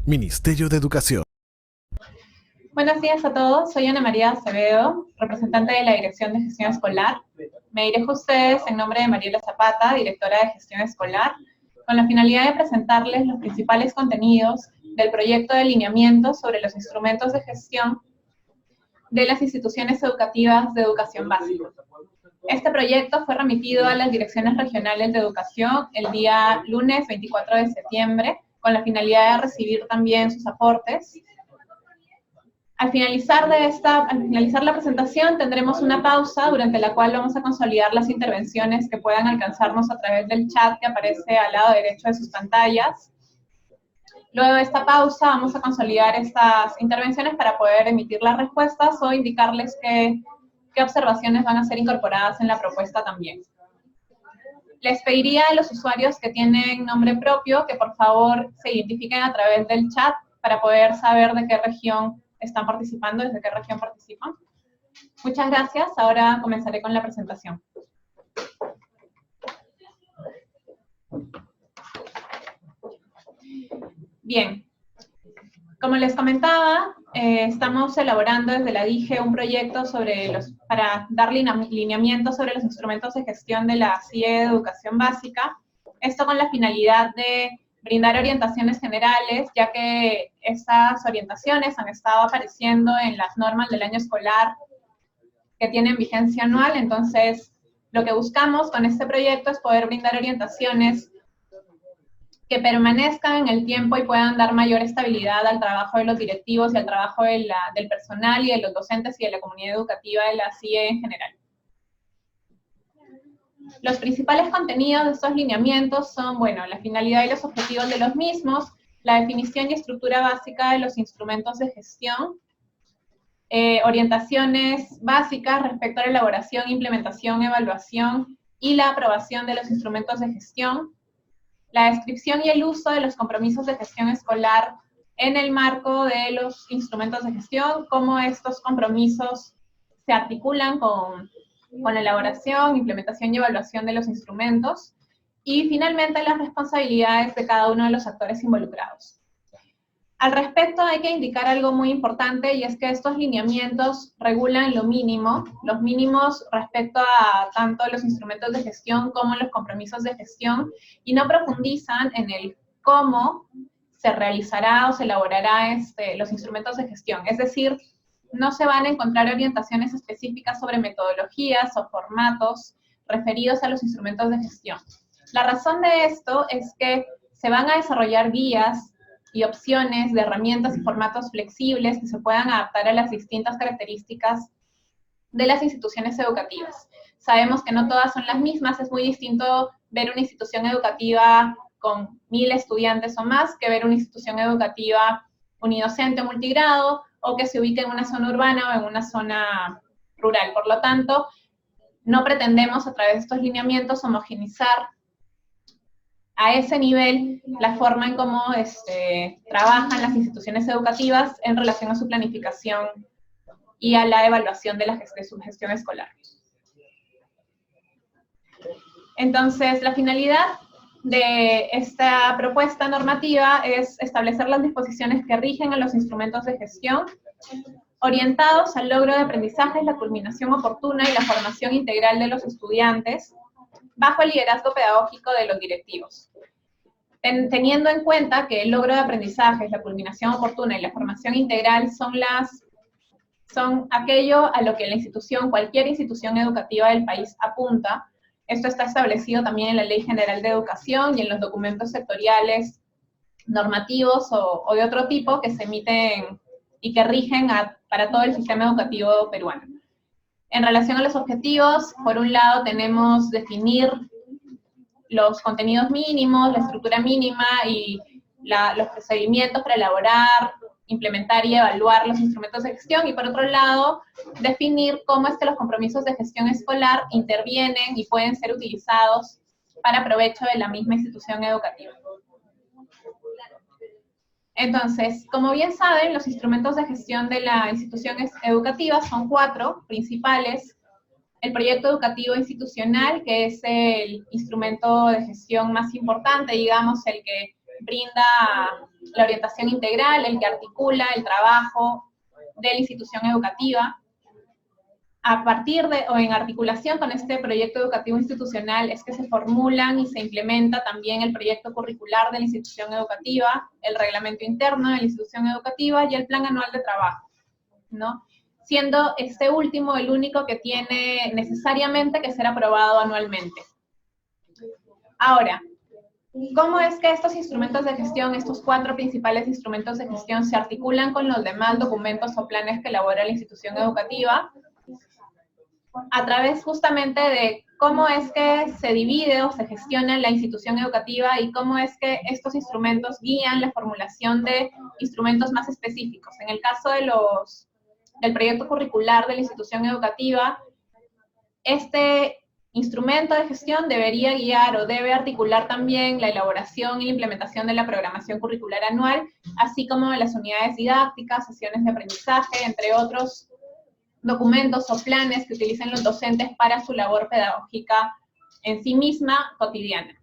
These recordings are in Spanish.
Ministerio de Educación. Buenos días a todos, soy Ana María Acevedo, representante de la Dirección de Gestión Escolar. Me dirijo a ustedes en nombre de Mariela Zapata, directora de Gestión Escolar, con la finalidad de presentarles los principales contenidos del proyecto de lineamientos sobre los instrumentos de gestión de las instituciones educativas de educación básica. Este proyecto fue remitido a las direcciones regionales de educación el día lunes 24 de septiembre, con la finalidad de recibir también sus aportes. Al finalizar la presentación tendremos una pausa durante la cual vamos a consolidar las intervenciones que puedan alcanzarnos a través del chat que aparece al lado derecho de sus pantallas. Luego de esta pausa vamos a consolidar estas intervenciones para poder emitir las respuestas o indicarles qué observaciones van a ser incorporadas en la propuesta también. Les pediría a los usuarios que tienen nombre propio que por favor se identifiquen a través del chat para poder saber de qué región están participando, desde qué región participan. Muchas gracias. Ahora comenzaré con la presentación. Bien. Como les comentaba, estamos elaborando desde la DIGE un proyecto para dar lineamientos sobre los instrumentos de gestión de la CIE de Educación Básica. Esto con la finalidad de brindar orientaciones generales, ya que estas orientaciones han estado apareciendo en las normas del año escolar que tienen vigencia anual. Entonces, lo que buscamos con este proyecto es poder brindar orientaciones que permanezcan en el tiempo y puedan dar mayor estabilidad al trabajo de los directivos y al trabajo del personal y de los docentes y de la comunidad educativa de la CIE en general. Los principales contenidos de estos lineamientos son, bueno, la finalidad y los objetivos de los mismos, la definición y estructura básica de los instrumentos de gestión, orientaciones básicas respecto a la elaboración, implementación, evaluación y la aprobación de los instrumentos de gestión, la descripción y el uso de los compromisos de gestión escolar en el marco de los instrumentos de gestión, cómo estos compromisos se articulan con la elaboración, implementación y evaluación de los instrumentos, y finalmente las responsabilidades de cada uno de los actores involucrados. Al respecto hay que indicar algo muy importante, y es que estos lineamientos regulan lo mínimo, los mínimos respecto a tanto los instrumentos de gestión como los compromisos de gestión, y no profundizan en el cómo se realizará o se elaborará los instrumentos de gestión. Es decir, no se van a encontrar orientaciones específicas sobre metodologías o formatos referidos a los instrumentos de gestión. La razón de esto es que se van a desarrollar guías y opciones de herramientas y formatos flexibles que se puedan adaptar a las distintas características de las instituciones educativas. Sabemos que no todas son las mismas, es muy distinto ver una institución educativa con 1000 estudiantes o más que ver una institución educativa unidocente o multigrado, o que se ubique en una zona urbana o en una zona rural. Por lo tanto, no pretendemos a través de estos lineamientos homogeneizar a ese nivel la forma en cómo trabajan las instituciones educativas en relación a su planificación y a la evaluación de su gestión escolar. Entonces, la finalidad de esta propuesta normativa es establecer las disposiciones que rigen a los instrumentos de gestión, orientados al logro de aprendizajes, la culminación oportuna y la formación integral de los estudiantes, bajo el liderazgo pedagógico de los directivos. Teniendo en cuenta que el logro de aprendizajes, la culminación oportuna y la formación integral son aquello a lo que cualquier institución educativa del país apunta. Esto está establecido también en la Ley General de Educación y en los documentos sectoriales normativos o de otro tipo que se emiten y que rigen para todo el sistema educativo peruano. En relación a los objetivos, por un lado tenemos definir los contenidos mínimos, la estructura mínima y los procedimientos para elaborar, implementar y evaluar los instrumentos de gestión, y por otro lado, definir cómo es que los compromisos de gestión escolar intervienen y pueden ser utilizados para provecho de la misma institución educativa. Entonces, como bien saben, los instrumentos de gestión de la institución educativa son 4 principales. El proyecto educativo institucional, que es el instrumento de gestión más importante, digamos, el que brinda la orientación integral, el que articula el trabajo de la institución educativa. A partir de, o en articulación con este proyecto educativo institucional, es que se formulan y se implementa también el proyecto curricular de la institución educativa, el reglamento interno de la institución educativa y el plan anual de trabajo, ¿no? Siendo este último el único que tiene necesariamente que ser aprobado anualmente. Ahora, ¿cómo es que estos instrumentos de gestión, estos 4 principales instrumentos de gestión, se articulan con los demás documentos o planes que elabora la institución educativa? A través justamente de cómo es que se divide o se gestiona la institución educativa y cómo es que estos instrumentos guían la formulación de instrumentos más específicos. En el caso de del proyecto curricular de la institución educativa, este instrumento de gestión debería guiar o debe articular también la elaboración y la implementación de la programación curricular anual, así como de las unidades didácticas, sesiones de aprendizaje, entre otros documentos o planes que utilicen los docentes para su labor pedagógica en sí misma cotidiana.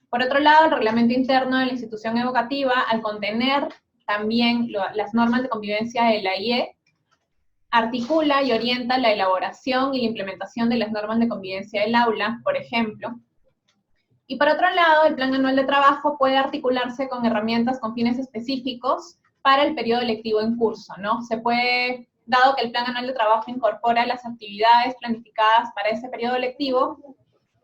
Por otro lado, el reglamento interno de la institución educativa, al contener también las normas de convivencia de la IE, articula y orienta la elaboración y la implementación de las normas de convivencia del aula, por ejemplo. Y por otro lado, el plan anual de trabajo puede articularse con herramientas con fines específicos para el periodo lectivo en curso, ¿no? Se puede, dado que el plan anual de trabajo incorpora las actividades planificadas para ese periodo lectivo,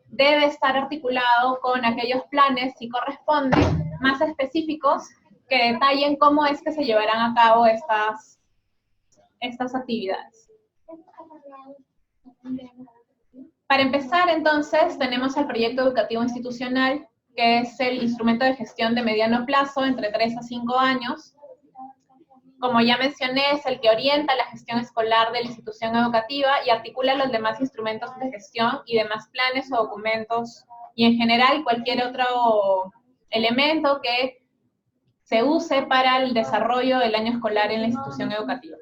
debe estar articulado con aquellos planes, si corresponde, más específicos que detallen cómo es que se llevarán a cabo estas actividades. Para empezar, entonces, tenemos el proyecto educativo institucional, que es el instrumento de gestión de mediano plazo, entre 3 a 5 años. Como ya mencioné, es el que orienta la gestión escolar de la institución educativa y articula los demás instrumentos de gestión y demás planes o documentos, y en general cualquier otro elemento que se use para el desarrollo del año escolar en la institución educativa.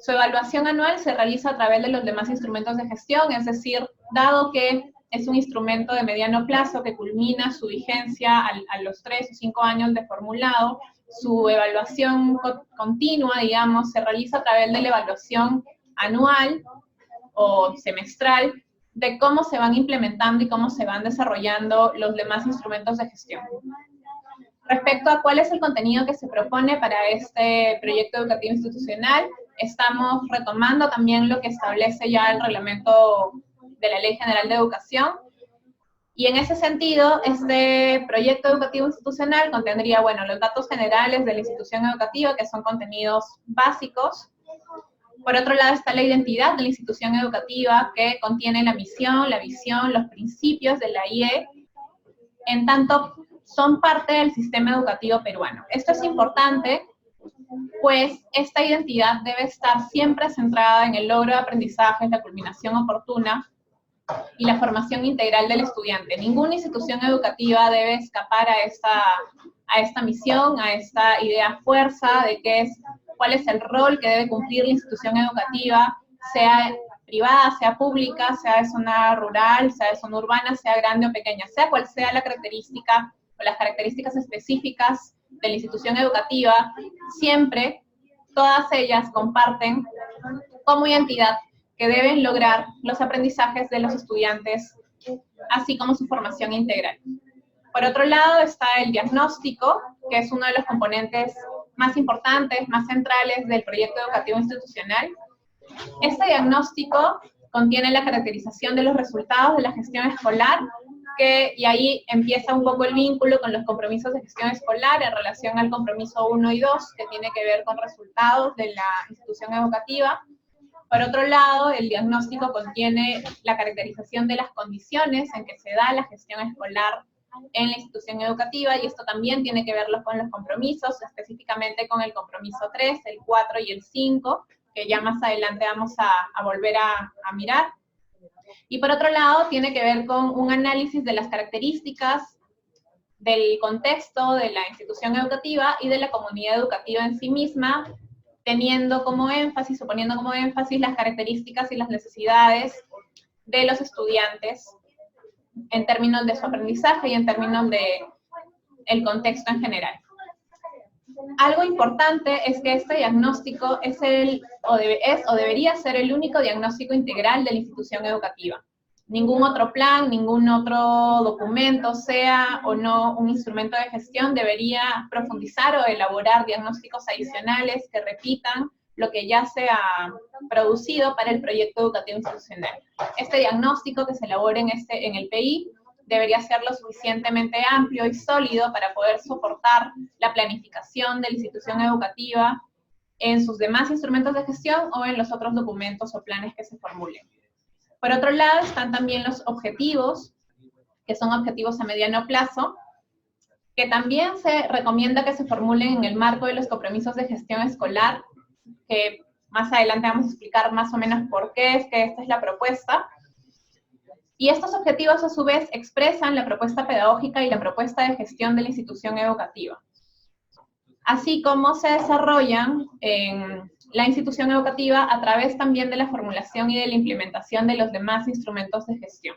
Su evaluación anual se realiza a través de los demás instrumentos de gestión, es decir, dado que es un instrumento de mediano plazo que culmina su vigencia a los 3 o 5 años de formulado, su evaluación continua, digamos, se realiza a través de la evaluación anual o semestral de cómo se van implementando y cómo se van desarrollando los demás instrumentos de gestión. Respecto a cuál es el contenido que se propone para este proyecto educativo institucional, estamos retomando también lo que establece ya el reglamento de la Ley General de Educación. Y en ese sentido, este proyecto educativo institucional contendría, bueno, los datos generales de la institución educativa, que son contenidos básicos. Por otro lado está la identidad de la institución educativa, que contiene la misión, la visión, los principios de la IE, en tanto son parte del sistema educativo peruano. Esto es importante, pues esta identidad debe estar siempre centrada en el logro de aprendizaje, la culminación oportuna y la formación integral del estudiante. Ninguna institución educativa debe escapar a esta misión, a esta idea fuerza de cuál es el rol que debe cumplir la institución educativa, sea privada, sea pública, sea de zona rural, sea de zona urbana, sea grande o pequeña, sea cual sea la característica o las características específicas de la institución educativa, siempre todas ellas comparten como identidad que deben lograr los aprendizajes de los estudiantes, así como su formación integral. Por otro lado está el diagnóstico, que es uno de los componentes más importantes, más centrales del proyecto educativo institucional. Este diagnóstico contiene la caracterización de los resultados de la gestión escolar, y ahí empieza un poco el vínculo con los compromisos de gestión escolar en relación al compromiso 1 y 2, que tiene que ver con resultados de la institución educativa. Por otro lado, el diagnóstico contiene la caracterización de las condiciones en que se da la gestión escolar en la institución educativa, y esto también tiene que ver con los compromisos, específicamente con el compromiso 3, el 4 y el 5, que ya más adelante vamos a volver a mirar. Y por otro lado, tiene que ver con un análisis de las características del contexto de la institución educativa y de la comunidad educativa en sí misma, teniendo como énfasis, o poniendo como énfasis las características y las necesidades de los estudiantes en términos de su aprendizaje y en términos de el contexto en general. Algo importante es que este diagnóstico es o debería ser el único diagnóstico integral de la institución educativa. Ningún otro plan, ningún otro documento, sea o no un instrumento de gestión, debería profundizar o elaborar diagnósticos adicionales que repitan lo que ya se ha producido para el proyecto educativo institucional. Este diagnóstico que se elabore en el PI debería ser lo suficientemente amplio y sólido para poder soportar la planificación de la institución educativa en sus demás instrumentos de gestión o en los otros documentos o planes que se formulen. Por otro lado, están también los objetivos, que son objetivos a mediano plazo, que también se recomienda que se formulen en el marco de los compromisos de gestión escolar, que más adelante vamos a explicar más o menos por qué es que esta es la propuesta. Y estos objetivos, a su vez, expresan la propuesta pedagógica y la propuesta de gestión de la institución educativa, así como se desarrollan en la institución educativa a través también de la formulación y de la implementación de los demás instrumentos de gestión.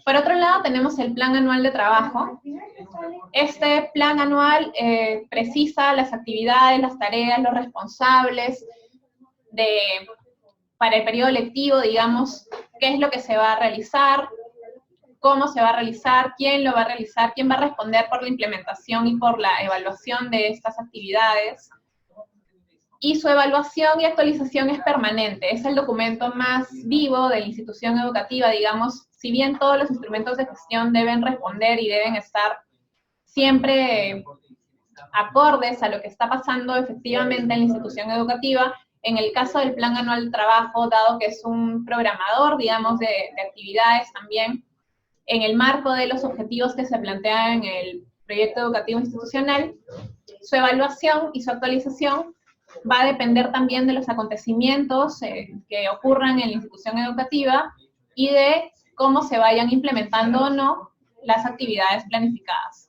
Por otro lado, tenemos el Plan Anual de Trabajo. Este plan anual precisa las actividades, las tareas, los responsables para el periodo lectivo, digamos, qué es lo que se va a realizar, cómo se va a realizar, quién lo va a realizar, quién va a responder por la implementación y por la evaluación de estas actividades. Y su evaluación y actualización es permanente, es el documento más vivo de la institución educativa, digamos, si bien todos los instrumentos de gestión deben responder y deben estar siempre acordes a lo que está pasando efectivamente en la institución educativa, en el caso del Plan Anual de Trabajo, dado que es un programador, digamos, de actividades también, en el marco de los objetivos que se plantean en el proyecto educativo institucional, su evaluación y su actualización va a depender también de los acontecimientos que ocurran en la institución educativa y de cómo se vayan implementando o no las actividades planificadas.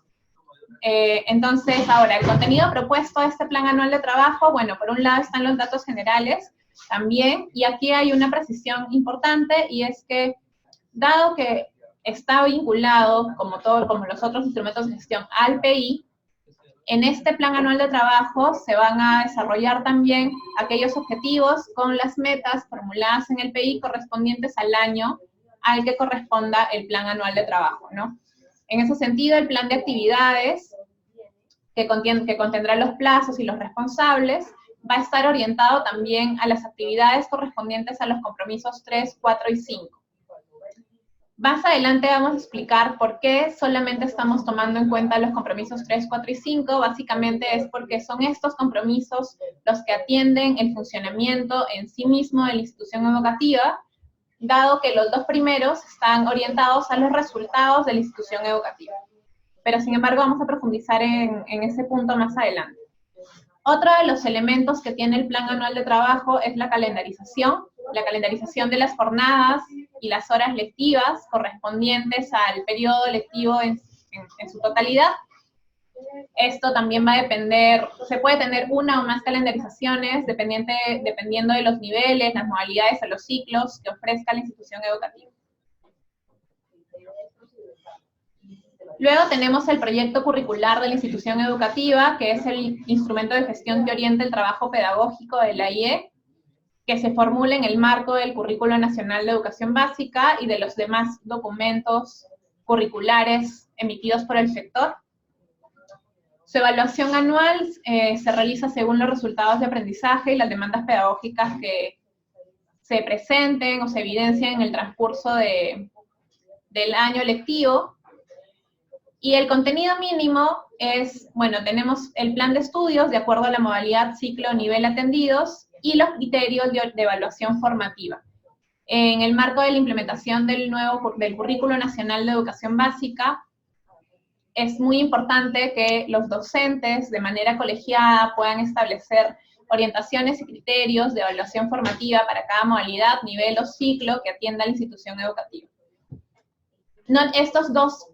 Entonces, ahora, el contenido propuesto de este Plan Anual de Trabajo, bueno, por un lado están los datos generales también, y aquí hay una precisión importante, y es que, dado que está vinculado, como los otros instrumentos de gestión, al PI, en este Plan Anual de Trabajo se van a desarrollar también aquellos objetivos con las metas formuladas en el PI correspondientes al año al que corresponda el Plan Anual de Trabajo, ¿no? En ese sentido, el plan de actividades, que contendrá los plazos y los responsables, va a estar orientado también a las actividades correspondientes a los compromisos 3, 4 y 5. Más adelante vamos a explicar por qué solamente estamos tomando en cuenta los compromisos 3, 4 y 5. Básicamente es porque son estos compromisos los que atienden el funcionamiento en sí mismo de la institución educativa, dado que los dos primeros están orientados a los resultados de la institución educativa. Pero, sin embargo, vamos a profundizar en ese punto más adelante. Otro de los elementos que tiene el Plan Anual de Trabajo es la calendarización de las jornadas y las horas lectivas correspondientes al periodo lectivo en su totalidad. Esto también va a depender, se puede tener una o más calendarizaciones dependiendo de los niveles, las modalidades o los ciclos que ofrezca la institución educativa. Luego tenemos el proyecto curricular de la institución educativa, que es el instrumento de gestión que orienta el trabajo pedagógico de la IE, que se formula en el marco del Currículo Nacional de Educación Básica y de los demás documentos curriculares emitidos por el sector. Su evaluación anual se realiza según los resultados de aprendizaje y las demandas pedagógicas que se presenten o se evidencien en el transcurso del año lectivo. Y el contenido mínimo es, bueno, tenemos el plan de estudios de acuerdo a la modalidad ciclo nivel atendidos y los criterios de evaluación formativa. En el marco de la implementación del Currículo Nacional de Educación Básica, es muy importante que los docentes de manera colegiada puedan establecer orientaciones y criterios de evaluación formativa para cada modalidad, nivel o ciclo que atienda la institución educativa. Estos dos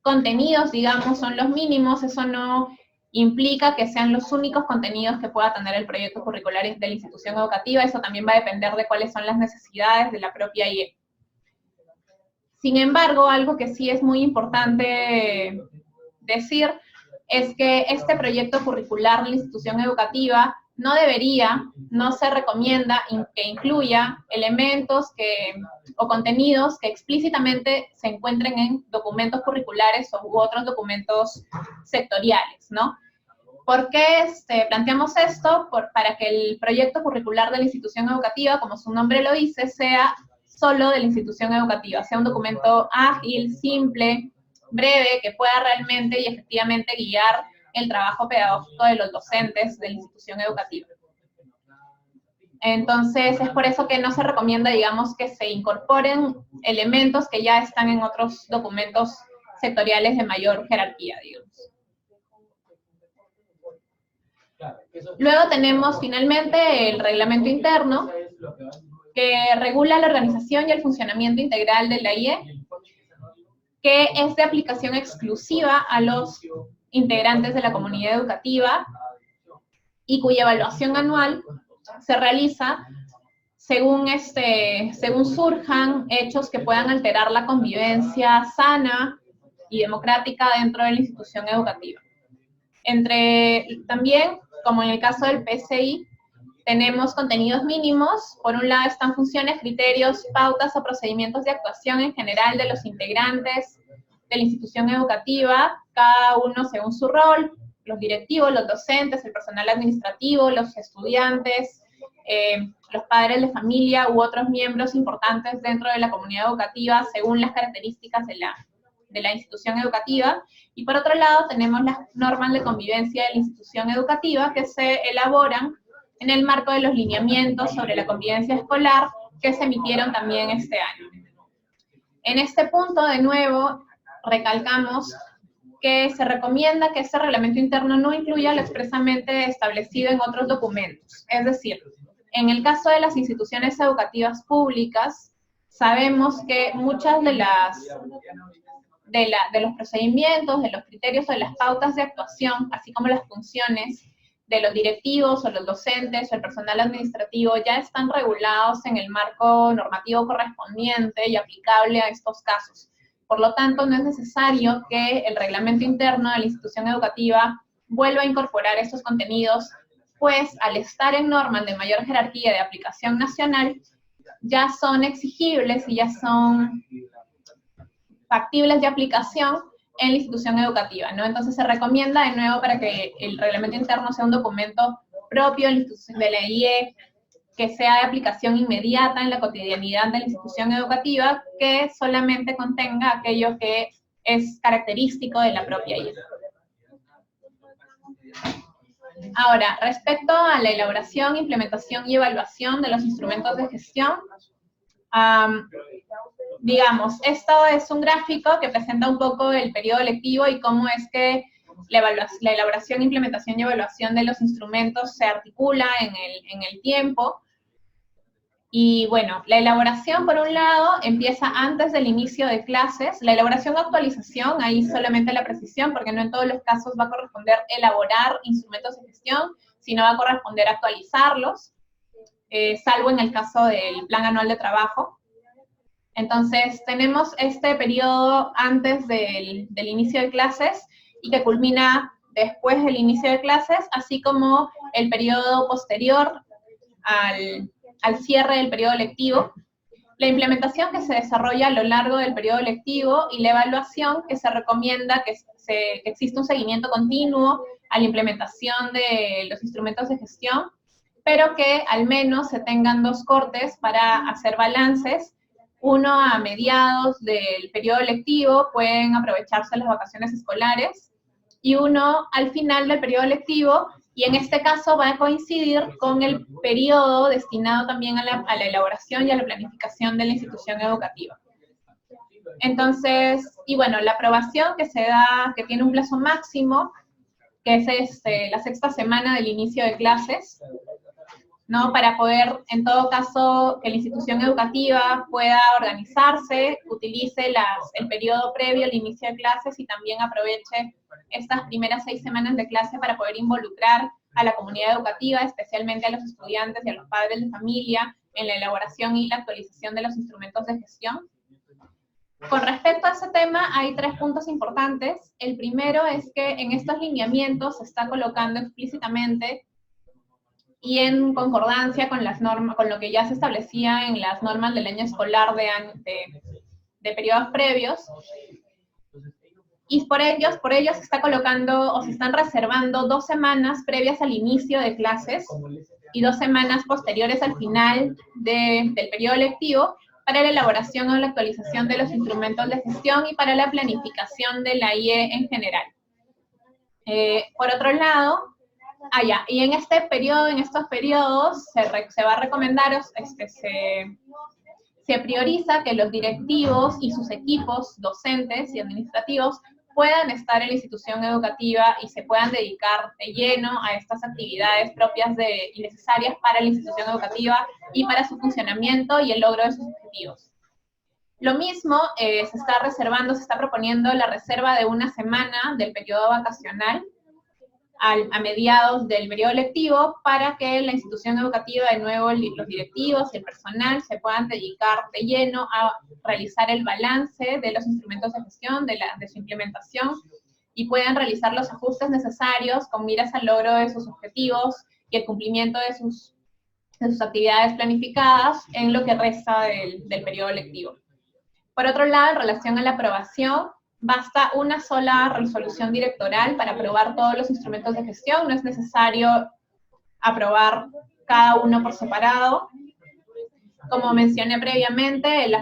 contenidos, digamos, son los mínimos. Eso no implica que sean los únicos contenidos que pueda tener el proyecto curricular de la institución educativa. Eso también va a depender de cuáles son las necesidades de la propia IE. Sin embargo, algo que sí es muy importante decir es que este proyecto curricular de la institución educativa no se recomienda que incluya elementos o contenidos que explícitamente se encuentren en documentos curriculares u otros documentos sectoriales, ¿no? ¿Por qué planteamos esto? Para que el proyecto curricular de la institución educativa, como su nombre lo dice, sea solo de la institución educativa, sea un documento ágil, simple, breve, que pueda realmente y efectivamente guiar el trabajo pedagógico de los docentes de la institución educativa. Entonces, es por eso que no se recomienda, digamos, que se incorporen elementos que ya están en otros documentos sectoriales de mayor jerarquía, digamos. Luego tenemos finalmente el reglamento interno, que regula la organización y el funcionamiento integral de la IE, que es de aplicación exclusiva a los integrantes de la comunidad educativa y cuya evaluación anual se realiza según surjan hechos que puedan alterar la convivencia sana y democrática dentro de la institución educativa. También, como en el caso del PCI, tenemos contenidos mínimos. Por un lado están funciones, criterios, pautas o procedimientos de actuación en general de los integrantes de la institución educativa, cada uno según su rol, los directivos, los docentes, el personal administrativo, los estudiantes, los padres de familia u otros miembros importantes dentro de la comunidad educativa según las características de la institución educativa. Y por otro lado tenemos las normas de convivencia de la institución educativa que se elaboran en el marco de los lineamientos sobre la convivencia escolar que se emitieron también este año. En este punto, de nuevo, recalcamos que se recomienda que este reglamento interno no incluya lo expresamente establecido en otros documentos. Es decir, en el caso de las instituciones educativas públicas, sabemos que muchas de los procedimientos, de los criterios o de las pautas de actuación, así como las funciones de los directivos o los docentes o el personal administrativo ya están regulados en el marco normativo correspondiente y aplicable a estos casos. Por lo tanto, no es necesario que el reglamento interno de la institución educativa vuelva a incorporar estos contenidos, pues al estar en normas de mayor jerarquía de aplicación nacional, ya son exigibles y ya son factibles de aplicación en la institución educativa, ¿no? Entonces se recomienda de nuevo para que el reglamento interno sea un documento propio de la IE, que sea de aplicación inmediata en la cotidianidad de la institución educativa, que solamente contenga aquello que es característico de la propia IE. Ahora, respecto a la elaboración, implementación y evaluación de los instrumentos de gestión, digamos, esto es un gráfico que presenta un poco el periodo lectivo y cómo es que la elaboración, implementación y evaluación de los instrumentos se articula en el tiempo. Y bueno, la elaboración, por un lado, empieza antes del inicio de clases. La elaboración o actualización, ahí solamente la precisión, porque no en todos los casos va a corresponder elaborar instrumentos de gestión, sino va a corresponder actualizarlos, salvo en el caso del plan anual de trabajo. Entonces, tenemos este periodo antes del inicio de clases y que culmina después del inicio de clases, así como el periodo posterior al cierre del periodo lectivo, la implementación que se desarrolla a lo largo del periodo lectivo y la evaluación que se recomienda que exista un seguimiento continuo a la implementación de los instrumentos de gestión, pero que al menos se tengan 2 cortes para hacer balances. Uno a mediados del periodo lectivo, pueden aprovecharse las vacaciones escolares, y uno al final del periodo lectivo, y en este caso va a coincidir con el periodo destinado también a la elaboración y a la planificación de la institución educativa. Entonces, y bueno, la aprobación que se da, que tiene un plazo máximo, que es la 6ª semana del inicio de clases, ¿no? Para poder, en todo caso, que la institución educativa pueda organizarse, utilice el periodo previo al inicio de clases y también aproveche estas primeras 6 semanas de clase para poder involucrar a la comunidad educativa, especialmente a los estudiantes y a los padres de familia, en la elaboración y la actualización de los instrumentos de gestión. Con respecto a ese tema, hay 3 puntos importantes. El primero es que en estos lineamientos se está colocando explícitamente y en concordancia con las normas, con lo que ya se establecía en las normas del año escolar de periodos previos, y por ellos se está colocando o se están reservando 2 semanas previas al inicio de clases y 2 semanas posteriores al final del periodo lectivo para la elaboración o la actualización de los instrumentos de gestión y para la planificación de la IE en general. Por otro lado, y en este periodo, en estos periodos, se va a recomendar, se prioriza que los directivos y sus equipos docentes y administrativos puedan estar en la institución educativa y se puedan dedicar de lleno a estas actividades propias y necesarias para la institución educativa y para su funcionamiento y el logro de sus objetivos. Lo mismo se está proponiendo la reserva de 1 semana del periodo vacacional a mediados del periodo lectivo para que la institución educativa, de nuevo, los directivos y el personal se puedan dedicar de lleno a realizar el balance de los instrumentos de gestión, de su implementación, y puedan realizar los ajustes necesarios con miras al logro de sus objetivos y el cumplimiento de sus actividades planificadas en lo que resta del periodo lectivo. Por otro lado, en relación a la aprobación, basta una sola resolución directoral para aprobar todos los instrumentos de gestión. No es necesario aprobar cada uno por separado. Como mencioné previamente, el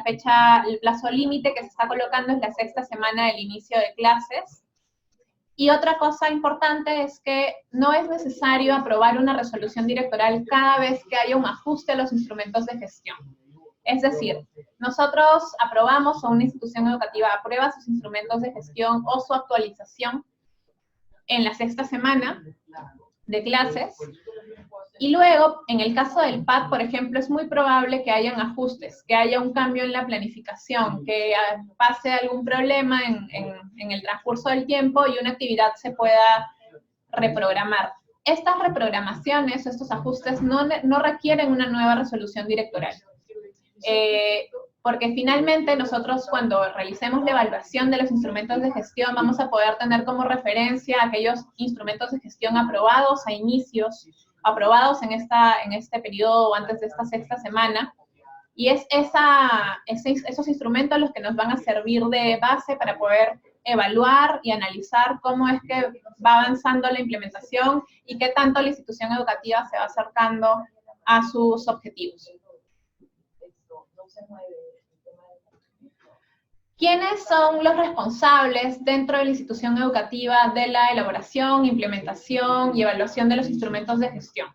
plazo límite que se está colocando es la 6ª semana del inicio de clases. Y otra cosa importante es que no es necesario aprobar una resolución directoral cada vez que haya un ajuste a los instrumentos de gestión. Es decir, nosotros aprobamos o una institución educativa aprueba sus instrumentos de gestión o su actualización en la 6ª semana de clases, y luego, en el caso del PAD, por ejemplo, es muy probable que hayan ajustes, que haya un cambio en la planificación, que pase algún problema en el transcurso del tiempo y una actividad se pueda reprogramar. Estas reprogramaciones, estos ajustes, no requieren una nueva resolución directoral. Porque finalmente nosotros cuando realicemos la evaluación de los instrumentos de gestión vamos a poder tener como referencia aquellos instrumentos de gestión aprobados a inicios, aprobados en este periodo o antes de esta 6ª semana, y es esos instrumentos los que nos van a servir de base para poder evaluar y analizar cómo es que va avanzando la implementación y qué tanto la institución educativa se va acercando a sus objetivos. ¿Quiénes son los responsables dentro de la institución educativa de la elaboración, implementación y evaluación de los instrumentos de gestión?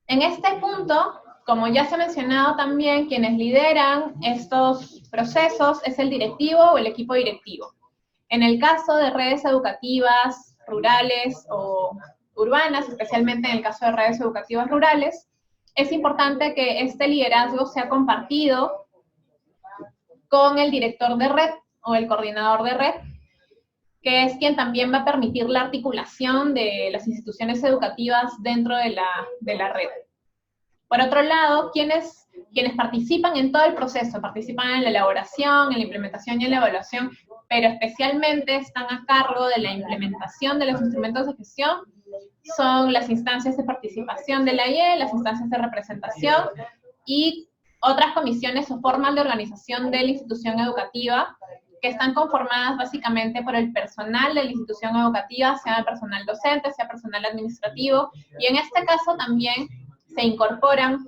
En este punto, como ya se ha mencionado también, quienes lideran estos procesos es el directivo o el equipo directivo. En el caso de redes educativas rurales o urbanas, especialmente en el caso de redes educativas rurales, es importante que este liderazgo sea compartido con el director de red o el coordinador de red, que es quien también va a permitir la articulación de las instituciones educativas dentro de la red. Por otro lado, quienes participan en todo el proceso, participan en la elaboración, en la implementación y en la evaluación, pero especialmente están a cargo de la implementación de los instrumentos de gestión, son las instancias de participación de la IE, las instancias de representación y otras comisiones o formas de organización de la institución educativa que están conformadas básicamente por el personal de la institución educativa, sea personal docente, sea personal administrativo, y en este caso también se incorporan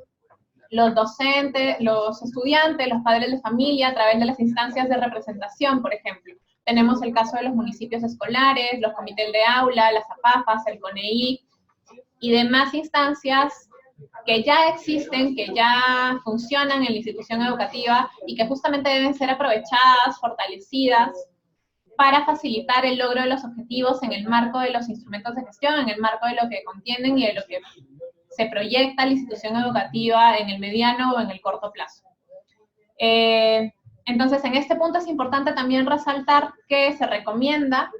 los docentes, los estudiantes, los padres de familia a través de las instancias de representación, por ejemplo. Tenemos el caso de los municipios escolares, los comités de aula, las APAFAS, el CONEI y demás instancias que ya existen, que ya funcionan en la institución educativa y que justamente deben ser aprovechadas, fortalecidas, para facilitar el logro de los objetivos en el marco de los instrumentos de gestión, en el marco de lo que contienen y de lo que se proyecta la institución educativa en el mediano o en el corto plazo. Entonces, en este punto es importante también resaltar que se recomienda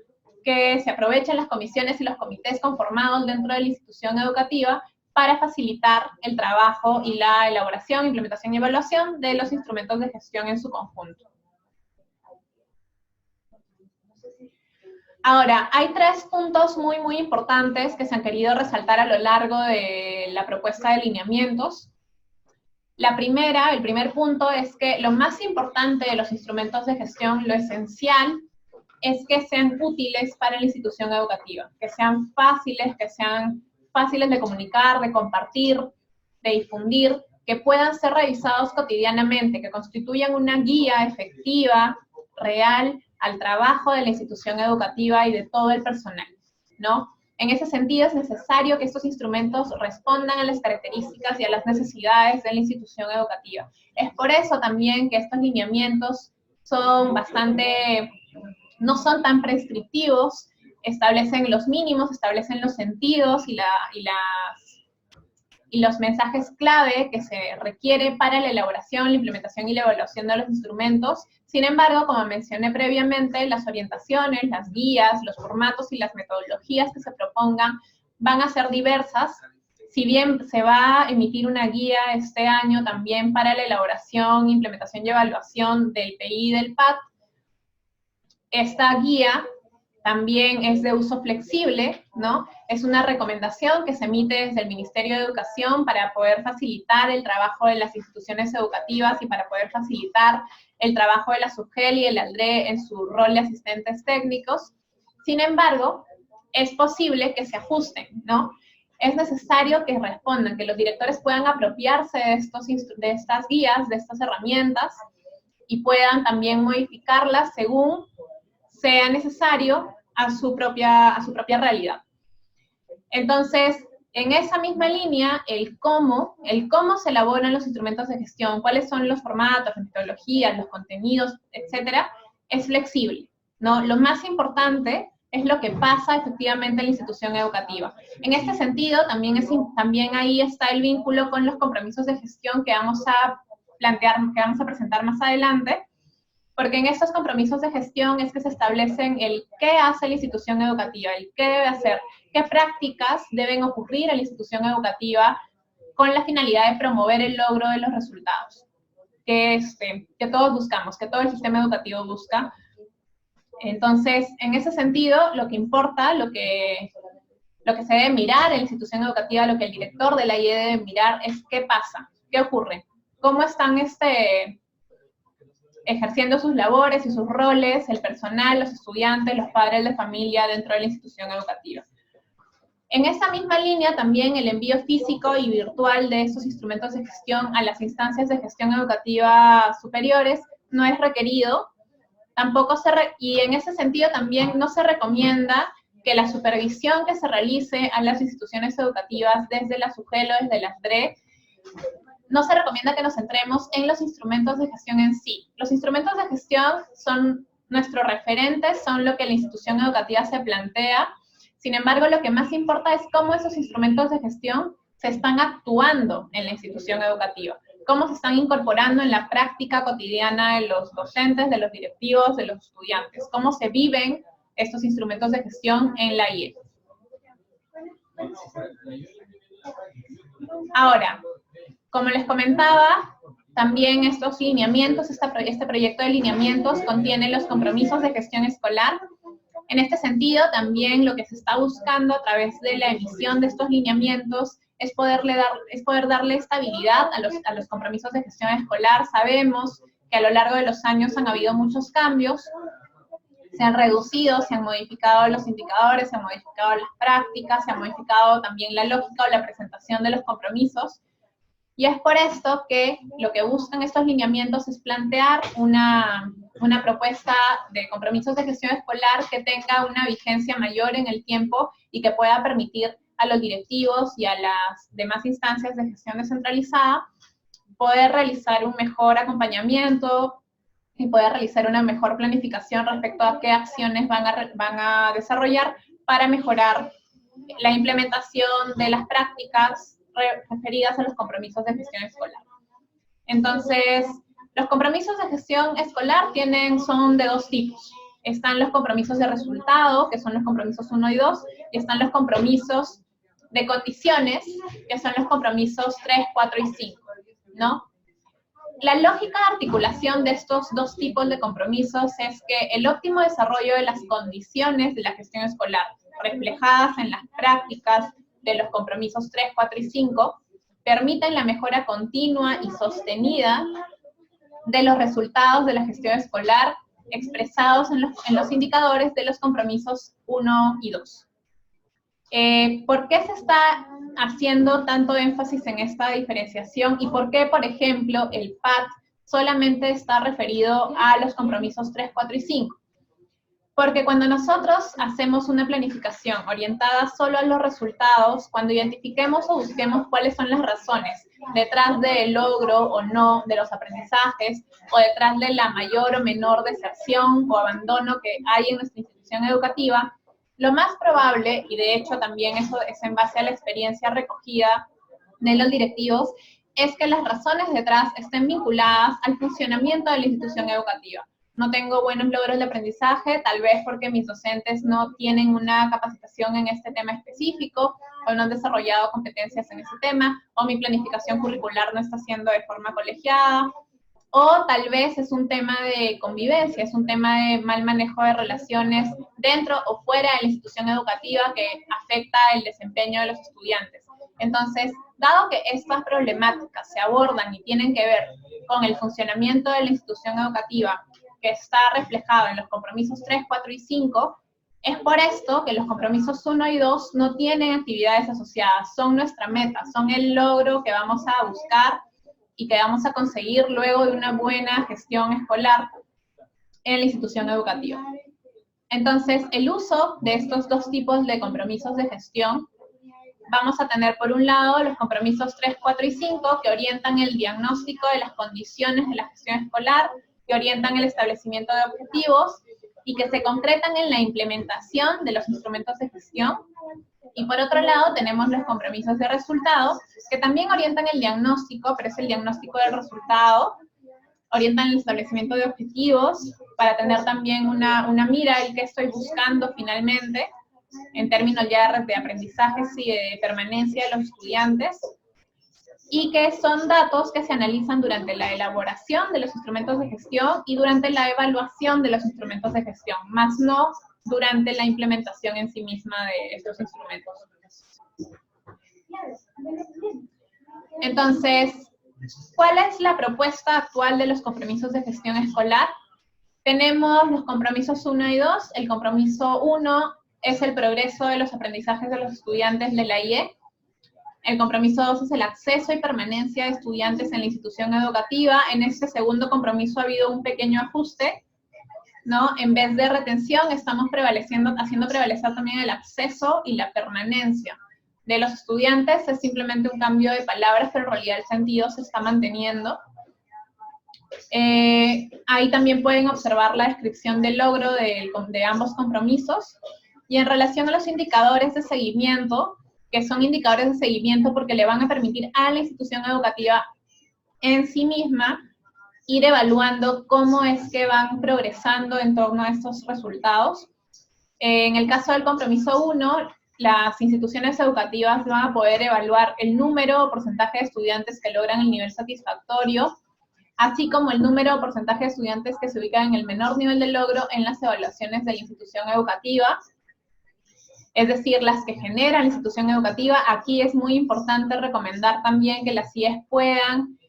que se aprovechen las comisiones y los comités conformados dentro de la institución educativa para facilitar el trabajo y la elaboración, implementación y evaluación de los instrumentos de gestión en su conjunto. Ahora, hay 3 puntos muy importantes que se han querido resaltar a lo largo de la propuesta de lineamientos. El primer punto es que lo más importante de los instrumentos de gestión, lo esencial, es que sean útiles para la institución educativa, que sean fáciles de comunicar, de compartir, de difundir, que puedan ser revisados cotidianamente, que constituyan una guía efectiva, real, al trabajo de la institución educativa y de todo el personal, ¿no? En ese sentido, es necesario que estos instrumentos respondan a las características y a las necesidades de la institución educativa. Es por eso también que estos lineamientos no son tan prescriptivos, establecen los mínimos, establecen los sentidos y los mensajes clave que se requiere para la elaboración, la implementación y la evaluación de los instrumentos. Sin embargo, como mencioné previamente, las orientaciones, las guías, los formatos y las metodologías que se propongan van a ser diversas. Si bien se va a emitir una guía este año también para la elaboración, implementación y evaluación del PI y del PAT, esta guía también es de uso flexible, ¿no? Es una recomendación que se emite desde el Ministerio de Educación para poder facilitar el trabajo de las instituciones educativas y para poder facilitar el trabajo de la SUGEL y el ALDRE en su rol de asistentes técnicos. Sin embargo, es posible que se ajusten, ¿no? Es necesario que respondan, que los directores puedan apropiarse de estas guías, de estas herramientas, y puedan también modificarlas según sea necesario a su propia realidad. Entonces, en esa misma línea, el cómo se elaboran los instrumentos de gestión, cuáles son los formatos, las metodologías, los contenidos, etcétera, es flexible, ¿no? Lo más importante es lo que pasa efectivamente en la institución educativa. En este sentido, también ahí está el vínculo con los compromisos de gestión que vamos a presentar más adelante, porque en estos compromisos de gestión es que se establecen el qué hace la institución educativa, el qué debe hacer, qué prácticas deben ocurrir en la institución educativa con la finalidad de promover el logro de los resultados que todos buscamos, que todo el sistema educativo busca. Entonces, en ese sentido, lo que importa, lo que se debe mirar en la institución educativa, lo que el director de la IE debe mirar es qué pasa, qué ocurre, cómo están ejerciendo sus labores y sus roles, el personal, los estudiantes, los padres de familia dentro de la institución educativa. En esa misma línea también el envío físico y virtual de estos instrumentos de gestión a las instancias de gestión educativa superiores no es requerido, y en ese sentido también no se recomienda que la supervisión que se realice a las instituciones educativas desde la SUGEL o desde la ALDRE, no se recomienda que nos centremos en los instrumentos de gestión en sí. Los instrumentos de gestión son nuestros referentes, son lo que la institución educativa se plantea. Sin embargo, lo que más importa es cómo esos instrumentos de gestión se están actuando en la institución educativa, cómo se están incorporando en la práctica cotidiana de los docentes, de los directivos, de los estudiantes, cómo se viven estos instrumentos de gestión en la IE. Ahora, como les comentaba, también estos lineamientos, este proyecto de lineamientos contiene los compromisos de gestión escolar. En este sentido, también lo que se está buscando a través de la emisión de estos lineamientos es poder darle estabilidad a los compromisos de gestión escolar. Sabemos que a lo largo de los años han habido muchos cambios, se han reducido, se han modificado los indicadores, se han modificado las prácticas, se ha modificado también la lógica o la presentación de los compromisos. Y es por esto que lo que buscan estos lineamientos es plantear una propuesta de compromisos de gestión escolar que tenga una vigencia mayor en el tiempo y que pueda permitir a los directivos y a las demás instancias de gestión descentralizada poder realizar un mejor acompañamiento y poder realizar una mejor planificación respecto a qué acciones van a desarrollar para mejorar la implementación de las prácticas referidas a los compromisos de gestión escolar. Entonces, los compromisos de gestión escolar son de 2 tipos. Están los compromisos de resultado, que son los compromisos 1 y 2, y están los compromisos de condiciones, que son los compromisos 3, 4 y 5, ¿no? La lógica de articulación de estos dos tipos de compromisos es que el óptimo desarrollo de las condiciones de la gestión escolar, reflejadas en las prácticas de los compromisos 3, 4 y 5, permiten la mejora continua y sostenida de los resultados de la gestión escolar expresados en los indicadores de los compromisos 1 y 2. ¿Por qué se está haciendo tanto énfasis en esta diferenciación y por qué, por ejemplo, el PAT solamente está referido a los compromisos 3, 4 y 5? Porque cuando nosotros hacemos una planificación orientada solo a los resultados, cuando identifiquemos o busquemos cuáles son las razones detrás del logro o no de los aprendizajes, o detrás de la mayor o menor deserción o abandono que hay en nuestra institución educativa, lo más probable, y de hecho también eso es en base a la experiencia recogida de los directivos, es que las razones detrás estén vinculadas al funcionamiento de la institución educativa. No tengo buenos logros de aprendizaje, tal vez porque mis docentes no tienen una capacitación en este tema específico, o no han desarrollado competencias en ese tema, o mi planificación curricular no está siendo de forma colegiada, o tal vez es un tema de convivencia, es un tema de mal manejo de relaciones dentro o fuera de la institución educativa que afecta el desempeño de los estudiantes. Entonces, dado que estas problemáticas se abordan y tienen que ver con el funcionamiento de la institución educativa, que está reflejado en los compromisos 3, 4 y 5, es por esto que los compromisos 1 y 2 no tienen actividades asociadas, son nuestra meta, son el logro que vamos a buscar y que vamos a conseguir luego de una buena gestión escolar en la institución educativa. Entonces, el uso de estos dos tipos de compromisos de gestión, vamos a tener por un lado los compromisos 3, 4 y 5, que orientan el diagnóstico de las condiciones de la gestión escolar, que orientan el establecimiento de objetivos y que se concretan en la implementación de los instrumentos de gestión. Y por otro lado tenemos los compromisos de resultados, que también orientan el diagnóstico, pero es el diagnóstico del resultado, orientan el establecimiento de objetivos para tener también una mira en qué estoy buscando finalmente, en términos ya de aprendizajes y de permanencia de los estudiantes, y que son datos que se analizan durante la elaboración de los instrumentos de gestión y durante la evaluación de los instrumentos de gestión, más no durante la implementación en sí misma de estos instrumentos. Entonces, ¿cuál es la propuesta actual de los compromisos de gestión escolar? Tenemos los compromisos 1 y 2. El compromiso 1 es el progreso de los aprendizajes de los estudiantes de la IE. El compromiso 2 es el acceso y permanencia de estudiantes en la institución educativa. En este segundo compromiso ha habido un pequeño ajuste, ¿no? En vez de retención, estamos haciendo prevalecer también el acceso y la permanencia de los estudiantes. Es simplemente un cambio de palabras, pero en realidad el sentido se está manteniendo. Ahí también pueden observar la descripción del logro de ambos compromisos. Y en relación a los indicadores de seguimiento, que son indicadores de seguimiento porque le van a permitir a la institución educativa en sí misma ir evaluando cómo es que van progresando en torno a estos resultados. En el caso del compromiso 1, las instituciones educativas van a poder evaluar el número o porcentaje de estudiantes que logran el nivel satisfactorio, así como el número o porcentaje de estudiantes que se ubican en el menor nivel de logro en las evaluaciones de la institución educativa, es decir, las que genera la institución educativa. Aquí es muy importante recomendar también que las IES puedan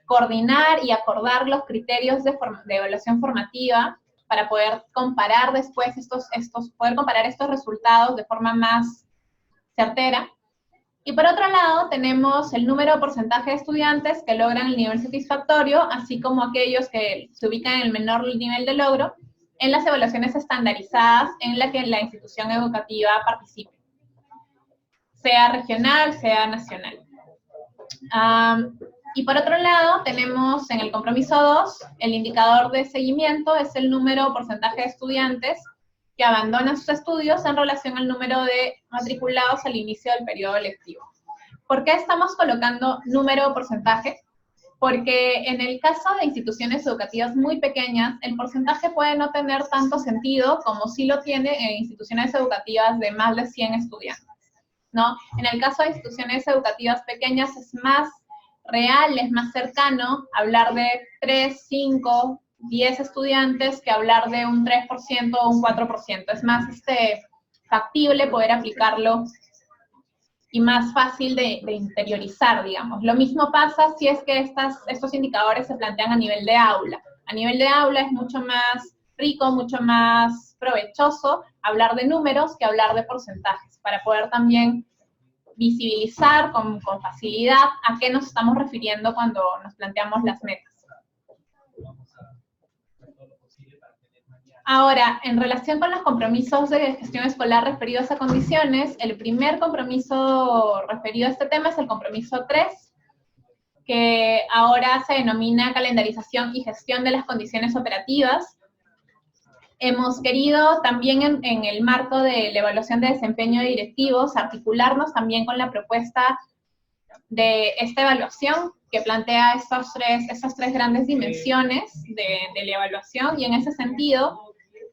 coordinar y acordar los criterios de evaluación formativa para poder comparar después poder comparar estos resultados de forma más certera. Y por otro lado, tenemos el número o porcentaje de estudiantes que logran el nivel satisfactorio, así como aquellos que se ubican en el menor nivel de logro, en las evaluaciones estandarizadas en las que la institución educativa participe, sea regional, sea nacional. Y por otro lado, tenemos en el compromiso 2, el indicador de seguimiento es el número o porcentaje de estudiantes que abandonan sus estudios en relación al número de matriculados al inicio del periodo lectivo. ¿Por qué estamos colocando número o porcentaje? Porque en el caso de instituciones educativas muy pequeñas, el porcentaje puede no tener tanto sentido como sí lo tiene en instituciones educativas de más de 100 estudiantes. ¿no? En el caso de instituciones educativas pequeñas es más real, es más cercano hablar de 3, 5, 10 estudiantes que hablar de un 3% o un 4%. Es más factible poder aplicarlo y más fácil de interiorizar, digamos. Lo mismo pasa si es que estos indicadores se plantean a nivel de aula. A nivel de aula es mucho más rico, mucho más provechoso hablar de números que hablar de porcentajes, para poder también visibilizar con facilidad a qué nos estamos refiriendo cuando nos planteamos las metas. Ahora, en relación con los compromisos de gestión escolar referidos a condiciones, el primer compromiso referido a este tema es el compromiso 3, que ahora se denomina calendarización y gestión de las condiciones operativas. Hemos querido también en el marco de la evaluación de desempeño de directivos articularnos también con la propuesta de esta evaluación que plantea estas tres grandes dimensiones de la evaluación, y en ese sentido,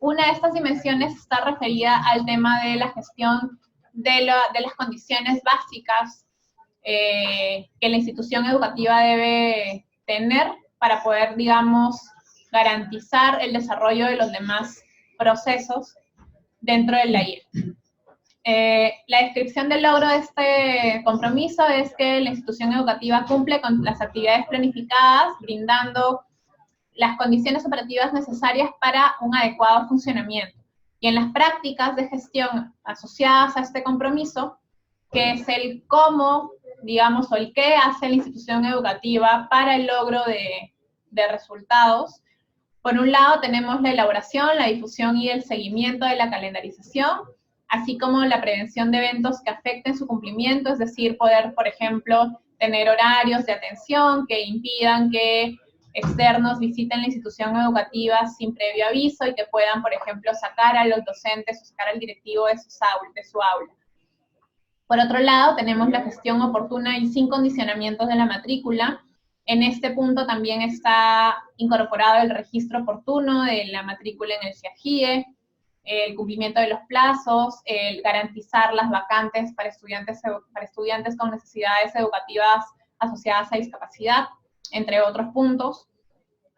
una de estas dimensiones está referida al tema de la gestión de las condiciones básicas que la institución educativa debe tener para poder, digamos, garantizar el desarrollo de los demás procesos dentro de la IE. La descripción del logro de este compromiso es que la institución educativa cumple con las actividades planificadas, brindando las condiciones operativas necesarias para un adecuado funcionamiento. Y en las prácticas de gestión asociadas a este compromiso, que es el cómo, digamos, o el qué hace la institución educativa para el logro de resultados. Por un lado tenemos la elaboración, la difusión y el seguimiento de la calendarización, así como la prevención de eventos que afecten su cumplimiento, es decir, poder, por ejemplo, tener horarios de atención que impidan que externos visiten la institución educativa sin previo aviso y que puedan, por ejemplo, sacar a los docentes o sacar al directivo de su aula. Por otro lado, tenemos la gestión oportuna y sin condicionamientos de la matrícula. En este punto también está incorporado el registro oportuno de la matrícula en el CIAGIE, el cumplimiento de los plazos, el garantizar las vacantes para estudiantes con necesidades educativas asociadas a discapacidad, entre otros puntos.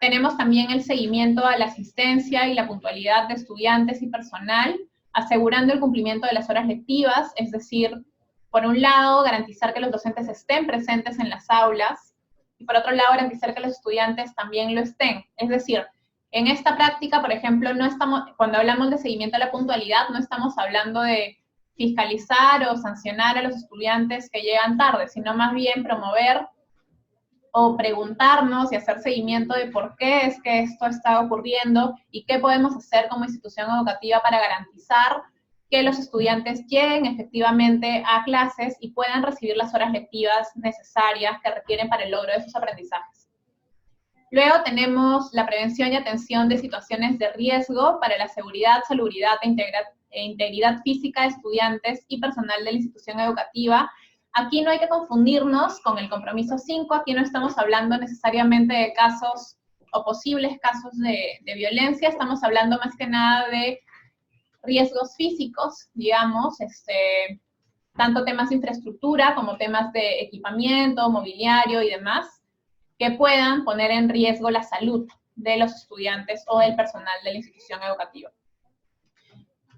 Tenemos también el seguimiento a la asistencia y la puntualidad de estudiantes y personal, asegurando el cumplimiento de las horas lectivas, es decir, por un lado, garantizar que los docentes estén presentes en las aulas, y por otro lado, garantizar que los estudiantes también lo estén. Es decir, en esta práctica, por ejemplo, cuando hablamos de seguimiento a la puntualidad, no estamos hablando de fiscalizar o sancionar a los estudiantes que llegan tarde, sino más bien promover o preguntarnos y hacer seguimiento de por qué es que esto está ocurriendo y qué podemos hacer como institución educativa para garantizar que los estudiantes lleguen efectivamente a clases y puedan recibir las horas lectivas necesarias que requieren para el logro de sus aprendizajes. Luego tenemos la prevención y atención de situaciones de riesgo para la seguridad, salubridad e integridad física de estudiantes y personal de la institución educativa. Aquí no hay que confundirnos con el compromiso 5, aquí no estamos hablando necesariamente de casos o posibles casos de violencia, estamos hablando más que nada de riesgos físicos, digamos, tanto temas de infraestructura como temas de equipamiento, mobiliario y demás, que puedan poner en riesgo la salud de los estudiantes o del personal de la institución educativa.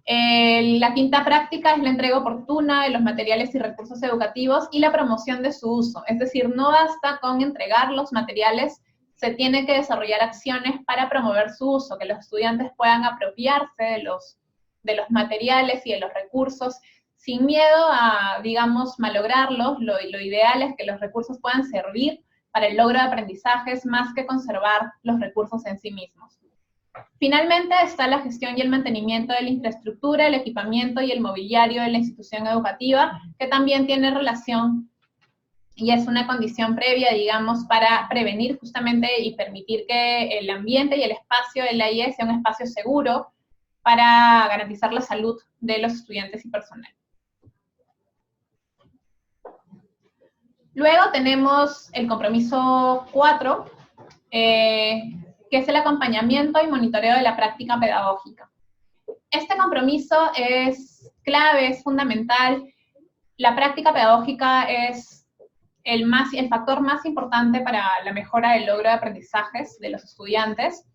La quinta práctica es la entrega oportuna de los materiales y recursos educativos y la promoción de su uso. Es decir, no basta con entregar los materiales, se tiene que desarrollar acciones para promover su uso, que los estudiantes puedan apropiarse de los materiales y de los recursos sin miedo a, digamos, malograrlos. Lo ideal es que los recursos puedan servir para el logro de aprendizajes más que conservar los recursos en sí mismos. Finalmente está la gestión y el mantenimiento de la infraestructura, el equipamiento y el mobiliario de la institución educativa, que también tiene relación y es una condición previa, digamos, para prevenir justamente y permitir que el ambiente y el espacio de la IE sea un espacio seguro para garantizar la salud de los estudiantes y personal. Luego tenemos el compromiso 4, que es el acompañamiento y monitoreo de la práctica pedagógica. Este compromiso es clave, es fundamental. la práctica pedagógica es el factor más importante para la mejora del logro de aprendizajes de los estudiantes.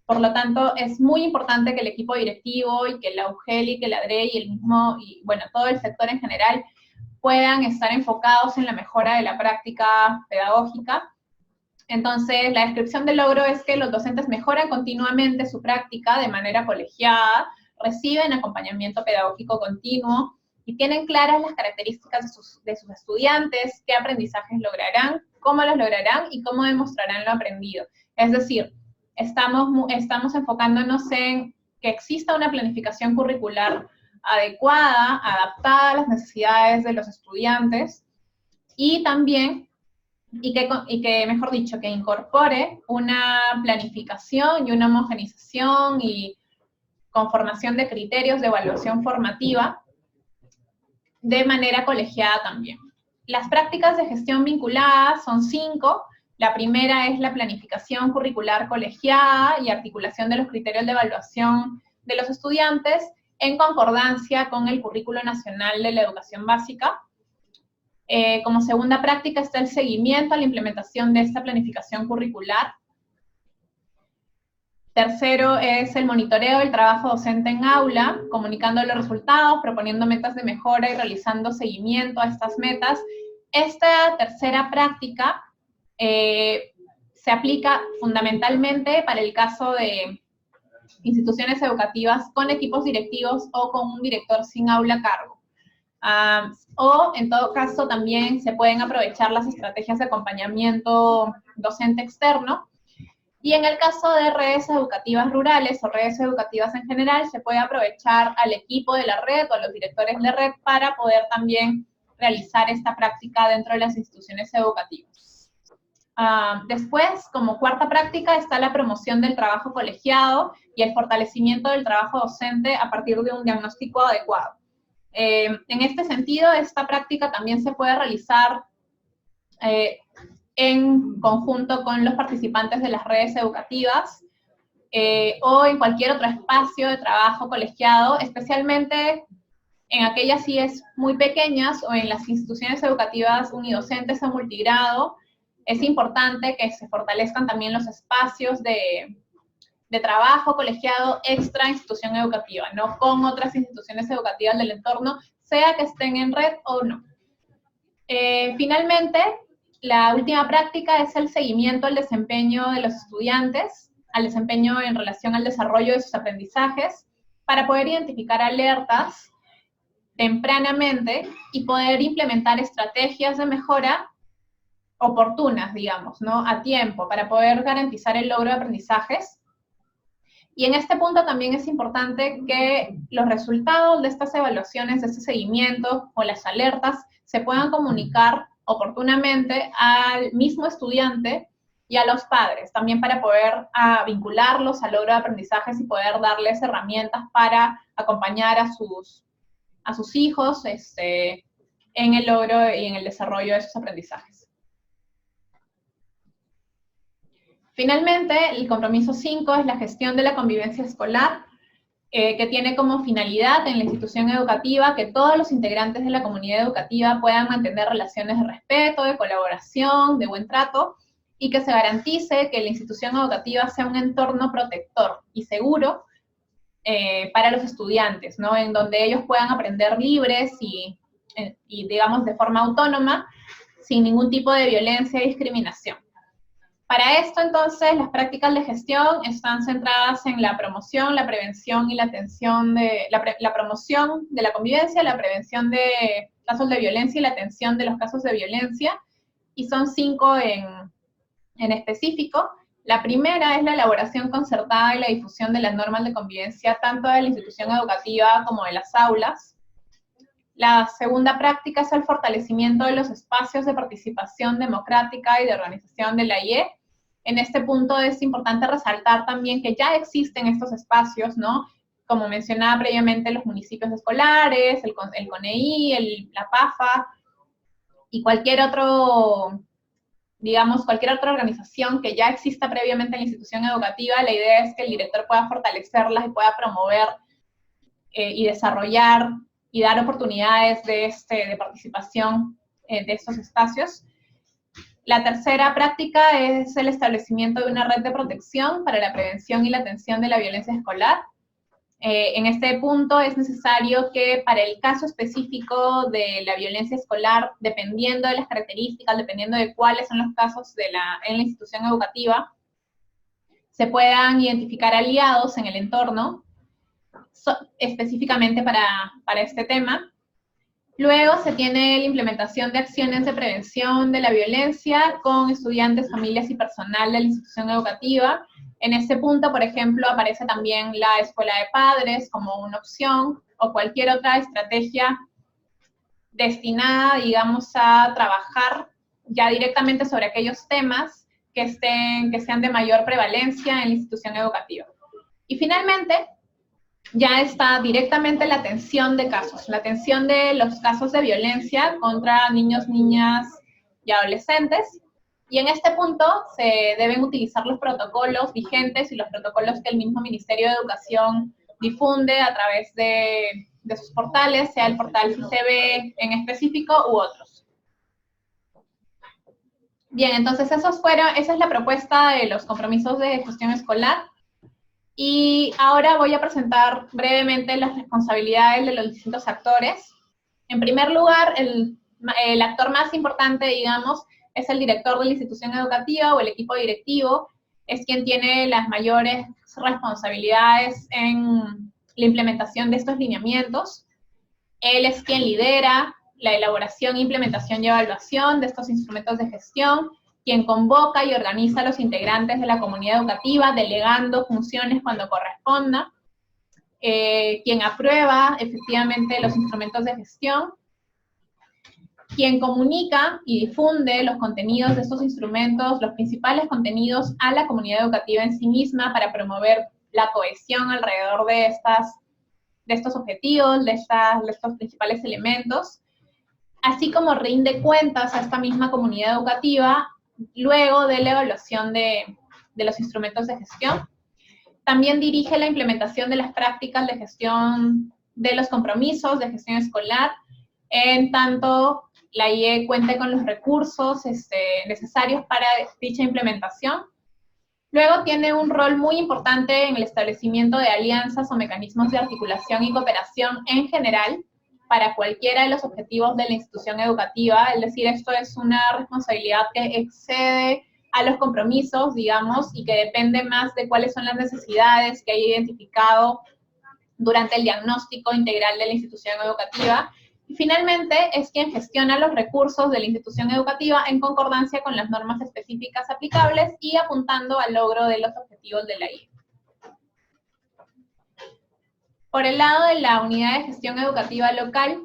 Por lo tanto, es muy importante que el equipo directivo y que la UGEL y que la DRE y bueno, todo el sector en general puedan estar enfocados en la mejora de la práctica pedagógica. Entonces, la descripción del logro es que los docentes mejoran continuamente su práctica de manera colegiada, reciben acompañamiento pedagógico continuo y tienen claras las características de sus estudiantes, qué aprendizajes lograrán, cómo los lograrán y cómo demostrarán lo aprendido. Es decir, estamos enfocándonos en que exista una planificación curricular adecuada, adaptada a las necesidades de los estudiantes, y también, mejor dicho, que incorpore una planificación y una homogeneización y conformación de criterios de evaluación formativa de manera colegiada también. Las prácticas de gestión vinculadas son 5. La primera es la planificación curricular colegiada y articulación de los criterios de evaluación de los estudiantes en concordancia con el Currículo Nacional de la Educación Básica. Como segunda práctica está el seguimiento a la implementación de esta planificación curricular. Tercero es el monitoreo del trabajo docente en aula, comunicando los resultados, proponiendo metas de mejora y realizando seguimiento a estas metas. Esta tercera práctica se aplica fundamentalmente para el caso de instituciones educativas con equipos directivos o con un director sin aula a cargo. O, en todo caso, también se pueden aprovechar las estrategias de acompañamiento docente externo. Y en el caso de redes educativas rurales o redes educativas en general, se puede aprovechar al equipo de la red o a los directores de red para poder también realizar esta práctica dentro de las instituciones educativas. Después, como cuarta práctica, está la promoción del trabajo colegiado y el fortalecimiento del trabajo docente a partir de un diagnóstico adecuado. En este sentido, esta práctica también se puede realizar en conjunto con los participantes de las redes educativas o en cualquier otro espacio de trabajo colegiado, especialmente en aquellas si es muy pequeñas o en las instituciones educativas unidocentes o multigrado. Es importante que se fortalezcan también los espacios de trabajo colegiado extra institución educativa, ¿no? Con otras instituciones educativas del entorno, sea que estén en red o no. Finalmente, la última práctica es el seguimiento al desempeño de los estudiantes, al desempeño en relación al desarrollo de sus aprendizajes, para poder identificar alertas tempranamente y poder implementar estrategias de mejora oportunas, digamos, ¿no? A tiempo, para poder garantizar el logro de aprendizajes. Y en este punto también es importante que los resultados de estas evaluaciones, de este seguimiento o las alertas, se puedan comunicar oportunamente al mismo estudiante y a los padres, también para poder vincularlos al logro de aprendizajes y poder darles herramientas para acompañar a sus hijos en el logro y en el desarrollo de sus aprendizajes. Finalmente, el compromiso 5 es la gestión de la convivencia escolar, que tiene como finalidad en la institución educativa que todos los integrantes de la comunidad educativa puedan mantener relaciones de respeto, de colaboración, de buen trato, y que se garantice que la institución educativa sea un entorno protector y seguro para los estudiantes, ¿no? En donde ellos puedan aprender libres y, digamos, de forma autónoma, sin ningún tipo de violencia y discriminación. Para esto, entonces, las prácticas de gestión están centradas en la promoción, la prevención y la atención de la promoción de la convivencia, la prevención de casos de violencia y la atención de los casos de violencia, y son 5 en específico. La primera es la elaboración concertada y la difusión de las normas de convivencia tanto de la institución educativa como de las aulas. La segunda práctica es el fortalecimiento de los espacios de participación democrática y de organización de la IE. En este punto es importante resaltar también que ya existen estos espacios, ¿no? Como mencionaba previamente, los municipios escolares, el CONEI, la PAFA, y cualquier otro, digamos, cualquier otra organización que ya exista previamente en la institución educativa. La idea es que el director pueda fortalecerlas y pueda promover y desarrollar y dar oportunidades de participación de estos espacios. La tercera práctica es el establecimiento de una red de protección para la prevención y la atención de la violencia escolar. En este punto es necesario que para el caso específico de la violencia escolar, dependiendo de las características, dependiendo de cuáles son los casos en la institución educativa, se puedan identificar aliados en el entorno específicamente para este tema. Luego se tiene la implementación de acciones de prevención de la violencia con estudiantes, familias y personal de la institución educativa. En este punto, por ejemplo, aparece también la escuela de padres como una opción o cualquier otra estrategia destinada, digamos, a trabajar ya directamente sobre aquellos temas que sean de mayor prevalencia en la institución educativa. Y finalmente, ya está directamente la atención de casos, la atención de los casos de violencia contra niños, niñas y adolescentes. Y en este punto se deben utilizar los protocolos vigentes y los protocolos que el mismo Ministerio de Educación difunde a través de sus portales, sea el portal FICB en específico u otros. Bien, entonces esa es la propuesta de los compromisos de gestión escolar. Y ahora voy a presentar brevemente las responsabilidades de los distintos actores. En primer lugar, el actor más importante, digamos, es el director de la institución educativa o el equipo directivo, es quien tiene las mayores responsabilidades en la implementación de estos lineamientos. Él es quien lidera la elaboración, implementación y evaluación de estos instrumentos de gestión, quien convoca y organiza a los integrantes de la comunidad educativa, delegando funciones cuando corresponda, quien aprueba efectivamente los instrumentos de gestión, quien comunica y difunde los contenidos de estos instrumentos, los principales contenidos a la comunidad educativa en sí misma para promover la cohesión alrededor de estos objetivos, de estos principales elementos, así como rinde cuentas a esta misma comunidad educativa luego de la evaluación de los instrumentos de gestión. También dirige la implementación de las prácticas de gestión de los compromisos de gestión escolar, en tanto la IE cuente con los recursos necesarios para dicha implementación. Luego tiene un rol muy importante en el establecimiento de alianzas o mecanismos de articulación y cooperación en general para cualquiera de los objetivos de la institución educativa, es decir, esto es una responsabilidad que excede a los compromisos, digamos, y que depende más de cuáles son las necesidades que hay identificado durante el diagnóstico integral de la institución educativa. Y finalmente es quien gestiona los recursos de la institución educativa en concordancia con las normas específicas aplicables y apuntando al logro de los objetivos de la IE. Por el lado de la unidad de gestión educativa local,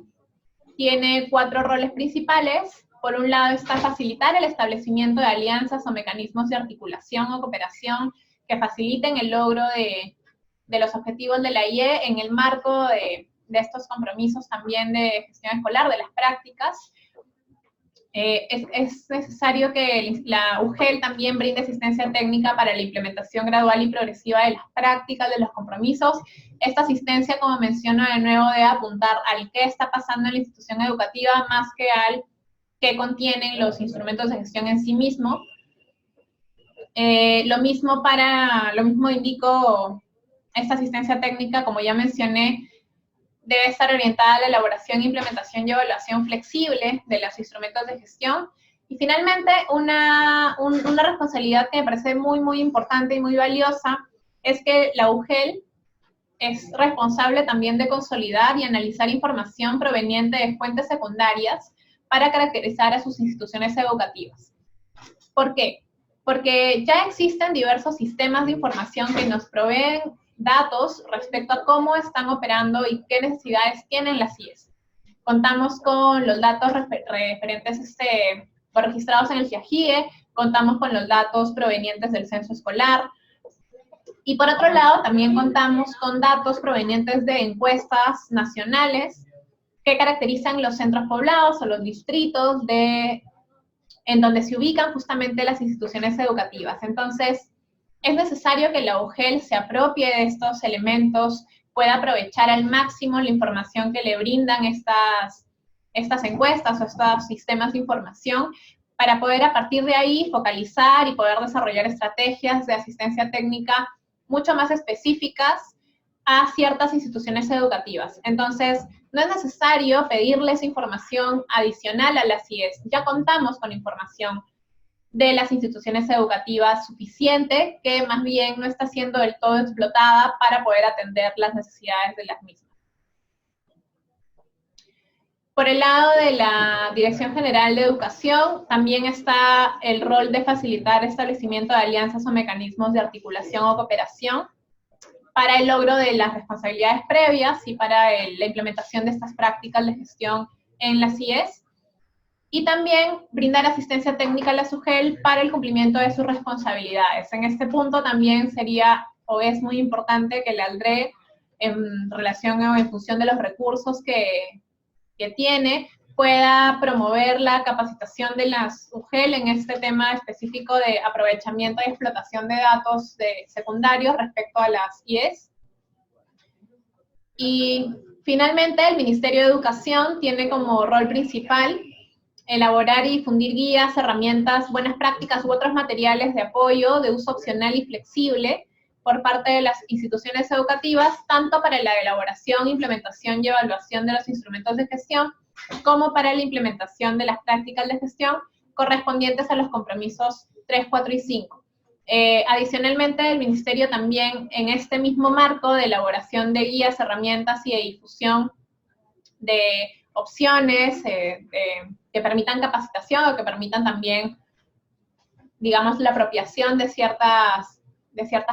tiene 4 roles principales. Por un lado está facilitar el establecimiento de alianzas o mecanismos de articulación o cooperación que faciliten el logro de los objetivos de la IE en el marco de estos compromisos también de gestión escolar, de las prácticas. Es necesario que la UGEL también brinde asistencia técnica para la implementación gradual y progresiva de las prácticas, de los compromisos. Esta asistencia, como menciono de nuevo, debe apuntar al qué está pasando en la institución educativa más que al qué contienen los instrumentos de gestión en sí mismo. Lo mismo indico, esta asistencia técnica, como ya mencioné, debe estar orientada a la elaboración, implementación y evaluación flexible de los instrumentos de gestión. Y finalmente, una responsabilidad que me parece muy, muy importante y muy valiosa es que la UGEL es responsable también de consolidar y analizar información proveniente de fuentes secundarias para caracterizar a sus instituciones educativas. ¿Por qué? Porque ya existen diversos sistemas de información que nos proveen datos respecto a cómo están operando y qué necesidades tienen las IES. Contamos con los datos referentes registrados en el FIAGIE, contamos con los datos provenientes del censo escolar, y por otro lado también contamos con datos provenientes de encuestas nacionales que caracterizan los centros poblados o los distritos en donde se ubican justamente las instituciones educativas. Entonces, es necesario que la UGEL se apropie de estos elementos pueda aprovechar al máximo la información que le brindan estas encuestas o estos sistemas de información para poder a partir de ahí focalizar y poder desarrollar estrategias de asistencia técnica mucho más específicas a ciertas instituciones educativas. Entonces, no es necesario pedirles información adicional a las IES. Ya contamos con información de las instituciones educativas suficiente, que más bien no está siendo del todo explotada para poder atender las necesidades de las mismas. Por el lado de la Dirección General de Educación, también está el rol de facilitar establecimiento de alianzas o mecanismos de articulación o cooperación para el logro de las responsabilidades previas y para la implementación de estas prácticas de gestión en las IES. Y también brindar asistencia técnica a la SUGEL para el cumplimiento de sus responsabilidades. En este punto también sería o es muy importante que la ALDRE, en relación o en función de los recursos que tiene, pueda promover la capacitación de la SUGEL en este tema específico de aprovechamiento y explotación de datos secundarios respecto a las IES. Y finalmente, el Ministerio de Educación tiene como rol principal elaborar y difundir guías, herramientas, buenas prácticas u otros materiales de apoyo de uso opcional y flexible por parte de las instituciones educativas, tanto para la elaboración, implementación y evaluación de los instrumentos de gestión, como para la implementación de las prácticas de gestión correspondientes a los compromisos 3, 4 y 5. Adicionalmente, el Ministerio también, en este mismo marco de elaboración de guías, herramientas y de difusión de opciones que permitan capacitación o que permitan también, digamos, la apropiación de ciertas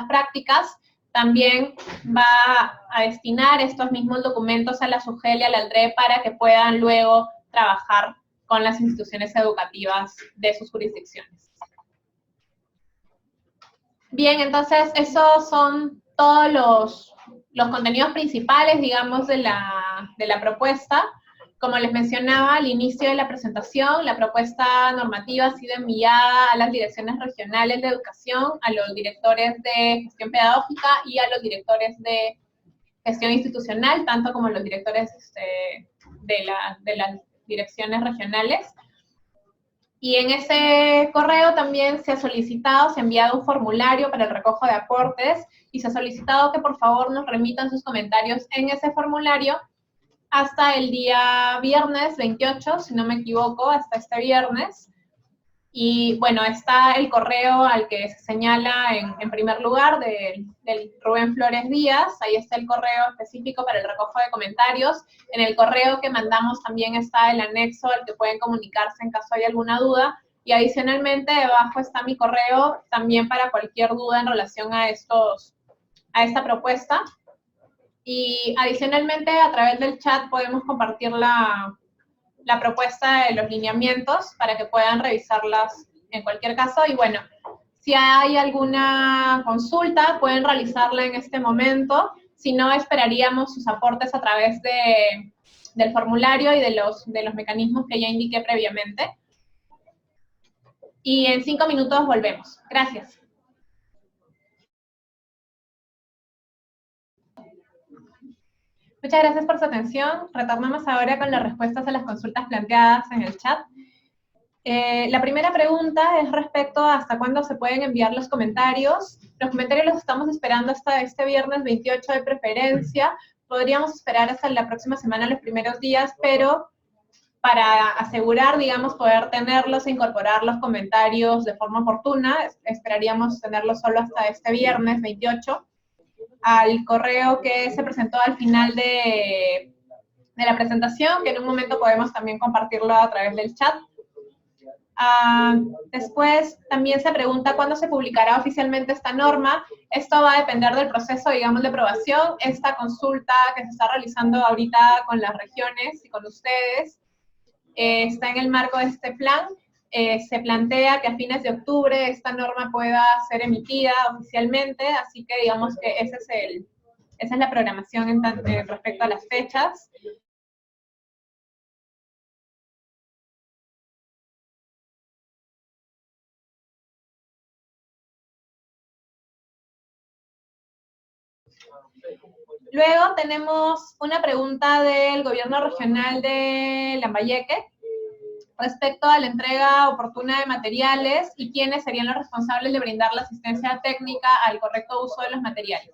prácticas, también va a destinar estos mismos documentos a la SUGEL y a la ALDRE para que puedan luego trabajar con las instituciones educativas de sus jurisdicciones. Bien, entonces esos son todos los contenidos principales, digamos, de la propuesta. Como les mencionaba al inicio de la presentación, la propuesta normativa ha sido enviada a las direcciones regionales de educación, a los directores de gestión pedagógica y a los directores de gestión institucional, tanto como los directores de las direcciones regionales. Y en ese correo también se ha solicitado, se ha enviado un formulario para el recojo de aportes y se ha solicitado que por favor nos remitan sus comentarios en ese formulario hasta el día viernes 28, si no me equivoco, hasta este viernes. Y bueno, está el correo al que se señala en primer lugar del Rubén Flores Díaz, ahí está el correo específico para el recojo de comentarios. En el correo que mandamos también está el anexo al que pueden comunicarse en caso haya alguna duda. Y adicionalmente debajo está mi correo también para cualquier duda en relación a esta propuesta. Y adicionalmente a través del chat podemos compartir la propuesta de los lineamientos para que puedan revisarlas en cualquier caso. Y bueno, si hay alguna consulta, pueden realizarla en este momento. Si no, esperaríamos sus aportes a través del formulario y de los mecanismos que ya indiqué previamente. Y en 5 minutos volvemos. Gracias. Muchas gracias por su atención. Retornamos ahora con las respuestas a las consultas planteadas en el chat. La primera pregunta es respecto a hasta cuándo se pueden enviar los comentarios. Los comentarios los estamos esperando hasta este viernes 28 de preferencia. Podríamos esperar hasta la próxima semana, los primeros días, pero para asegurar, digamos, poder tenerlos e incorporar los comentarios de forma oportuna, esperaríamos tenerlos solo hasta este viernes 28. Al correo que se presentó al final de la presentación, que en un momento podemos también compartirlo a través del chat. Después también se pregunta cuándo se publicará oficialmente esta norma. Esto va a depender del proceso, digamos, de aprobación. Esta consulta que se está realizando ahorita con las regiones y con ustedes está en el marco de este plan. Se plantea que a fines de octubre esta norma pueda ser emitida oficialmente, así que digamos que esa es la programación respecto a las fechas. Luego tenemos una pregunta del gobierno regional de Lambayeque respecto a la entrega oportuna de materiales y quiénes serían los responsables de brindar la asistencia técnica al correcto uso de los materiales.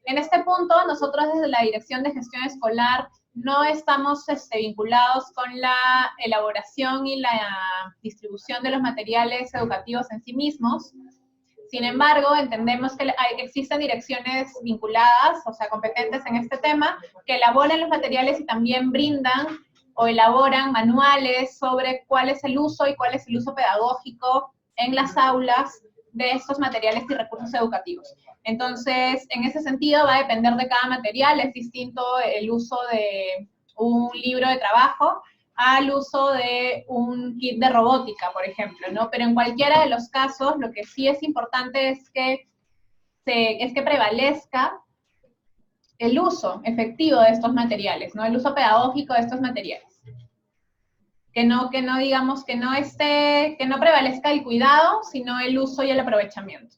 En este punto, nosotros desde la Dirección de Gestión Escolar no estamos vinculados con la elaboración y la distribución de los materiales educativos en sí mismos. Sin embargo, entendemos que existen direcciones vinculadas, o sea, competentes en este tema, que elaboran los materiales y también brindan o elaboran manuales sobre cuál es el uso y cuál es el uso pedagógico en las aulas de estos materiales y recursos educativos. Entonces, en ese sentido, va a depender de cada material, es distinto el uso de un libro de trabajo al uso de un kit de robótica, por ejemplo, ¿no? Pero en cualquiera de los casos, lo que sí es importante es que prevalezca el uso efectivo de estos materiales, ¿no? El uso pedagógico de estos materiales. Que no digamos, que no prevalezca el cuidado, sino el uso y el aprovechamiento.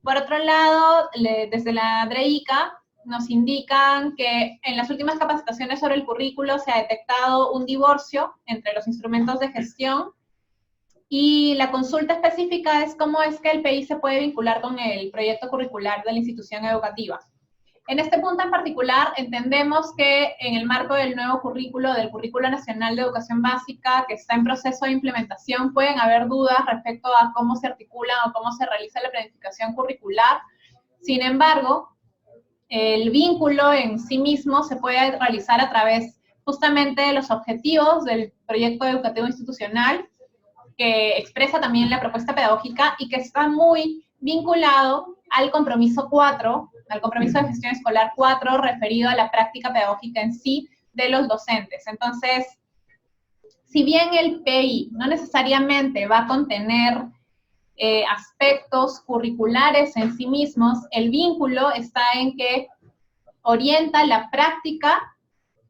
Por otro lado, desde la DREICA nos indican que en las últimas capacitaciones sobre el currículo se ha detectado un divorcio entre los instrumentos de gestión y la consulta específica es cómo es que el PI se puede vincular con el proyecto curricular de la institución educativa. En este punto en particular, entendemos que en el marco del nuevo currículo, del Currículo Nacional de Educación Básica, que está en proceso de implementación, pueden haber dudas respecto a cómo se articula o cómo se realiza la planificación curricular. Sin embargo, el vínculo en sí mismo se puede realizar a través justamente de los objetivos del proyecto educativo institucional, que expresa también la propuesta pedagógica y que está muy vinculado al compromiso 4, al compromiso de gestión escolar 4, referido a la práctica pedagógica en sí de los docentes. Entonces, si bien el PI no necesariamente va a contener aspectos curriculares en sí mismos, el vínculo está en que orienta la práctica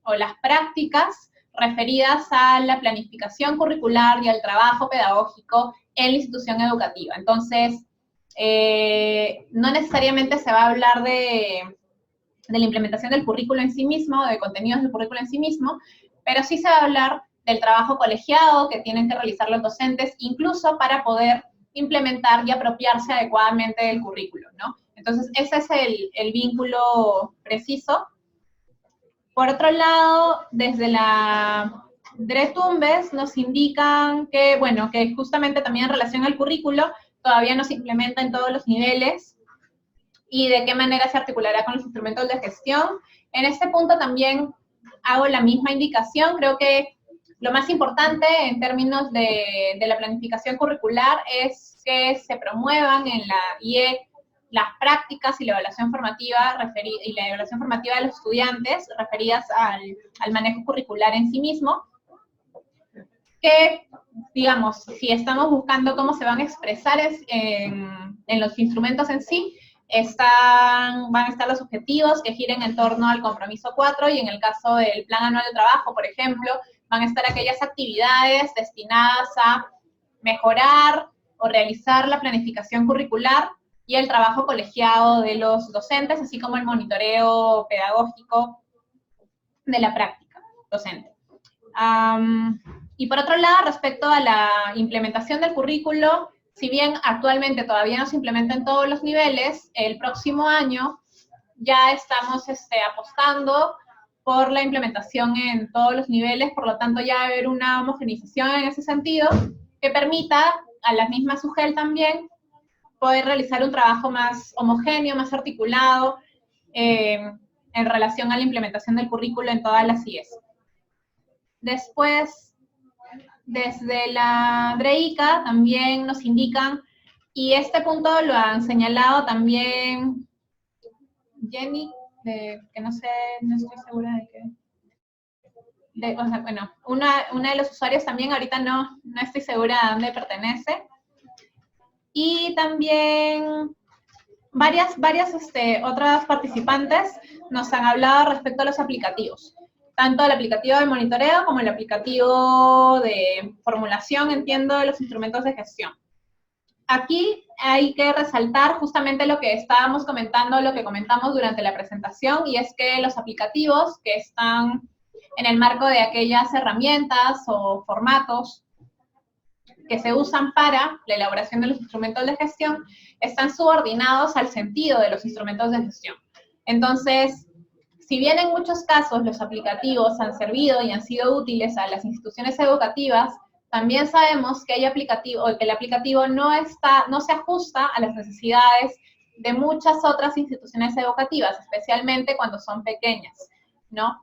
o las prácticas referidas a la planificación curricular y al trabajo pedagógico en la institución educativa. Entonces, no necesariamente se va a hablar de la implementación del currículo en sí mismo, de contenidos del currículo en sí mismo, pero sí se va a hablar del trabajo colegiado que tienen que realizar los docentes, incluso para poder implementar y apropiarse adecuadamente del currículo, ¿no? Entonces, ese es el vínculo preciso. Por otro lado, desde la DRETUMBES nos indican que, bueno, que justamente también en relación al currículo, todavía no se implementa en todos los niveles y de qué manera se articulará con los instrumentos de gestión. En este punto también hago la misma indicación. Creo que lo más importante en términos de la planificación curricular es que se promuevan en la IE las prácticas y la evaluación formativa de los estudiantes referidas al manejo curricular en sí mismo, que, digamos, si estamos buscando cómo se van a expresar en los instrumentos en sí, van a estar los objetivos que giren en torno al compromiso 4 y en el caso del plan anual de trabajo, por ejemplo, van a estar aquellas actividades destinadas a mejorar o realizar la planificación curricular y el trabajo colegiado de los docentes, así como el monitoreo pedagógico de la práctica docente. Y por otro lado, respecto a la implementación del currículo, si bien actualmente todavía no se implementa en todos los niveles, el próximo año ya estamos apostando por la implementación en todos los niveles, por lo tanto ya va a haber una homogeneización en ese sentido que permita a la misma SUGEL también poder realizar un trabajo más homogéneo, más articulado en relación a la implementación del currículo en todas las IES. Después, desde la DREICA también nos indican, y este punto lo han señalado también Jenny, que no estoy segura de qué. O sea, bueno, una de los usuarios también, ahorita no estoy segura de dónde pertenece. Y también varias otras participantes nos han hablado respecto a los aplicativos, tanto el aplicativo de monitoreo como el aplicativo de formulación, entiendo, de los instrumentos de gestión. Aquí hay que resaltar justamente lo que estábamos comentando, lo que comentamos durante la presentación, y es que los aplicativos que están en el marco de aquellas herramientas o formatos que se usan para la elaboración de los instrumentos de gestión están subordinados al sentido de los instrumentos de gestión. Entonces, si bien en muchos casos los aplicativos han servido y han sido útiles a las instituciones educativas, también sabemos que el aplicativo no se ajusta a las necesidades de muchas otras instituciones educativas, especialmente cuando son pequeñas, ¿no?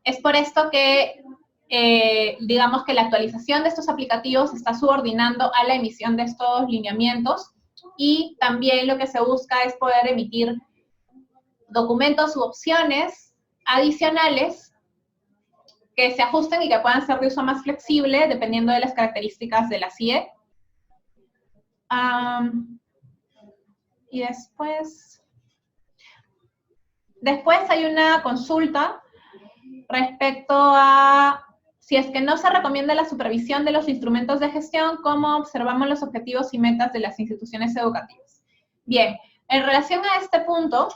Es por esto que digamos que la actualización de estos aplicativos está subordinando a la emisión de estos lineamientos, y también lo que se busca es poder emitir documentos u opciones adicionales que se ajusten y que puedan ser de uso más flexible dependiendo de las características de la CIE. Y después hay una consulta respecto a si es que no se recomienda la supervisión de los instrumentos de gestión, ¿cómo observamos los objetivos y metas de las instituciones educativas? Bien, en relación a este punto,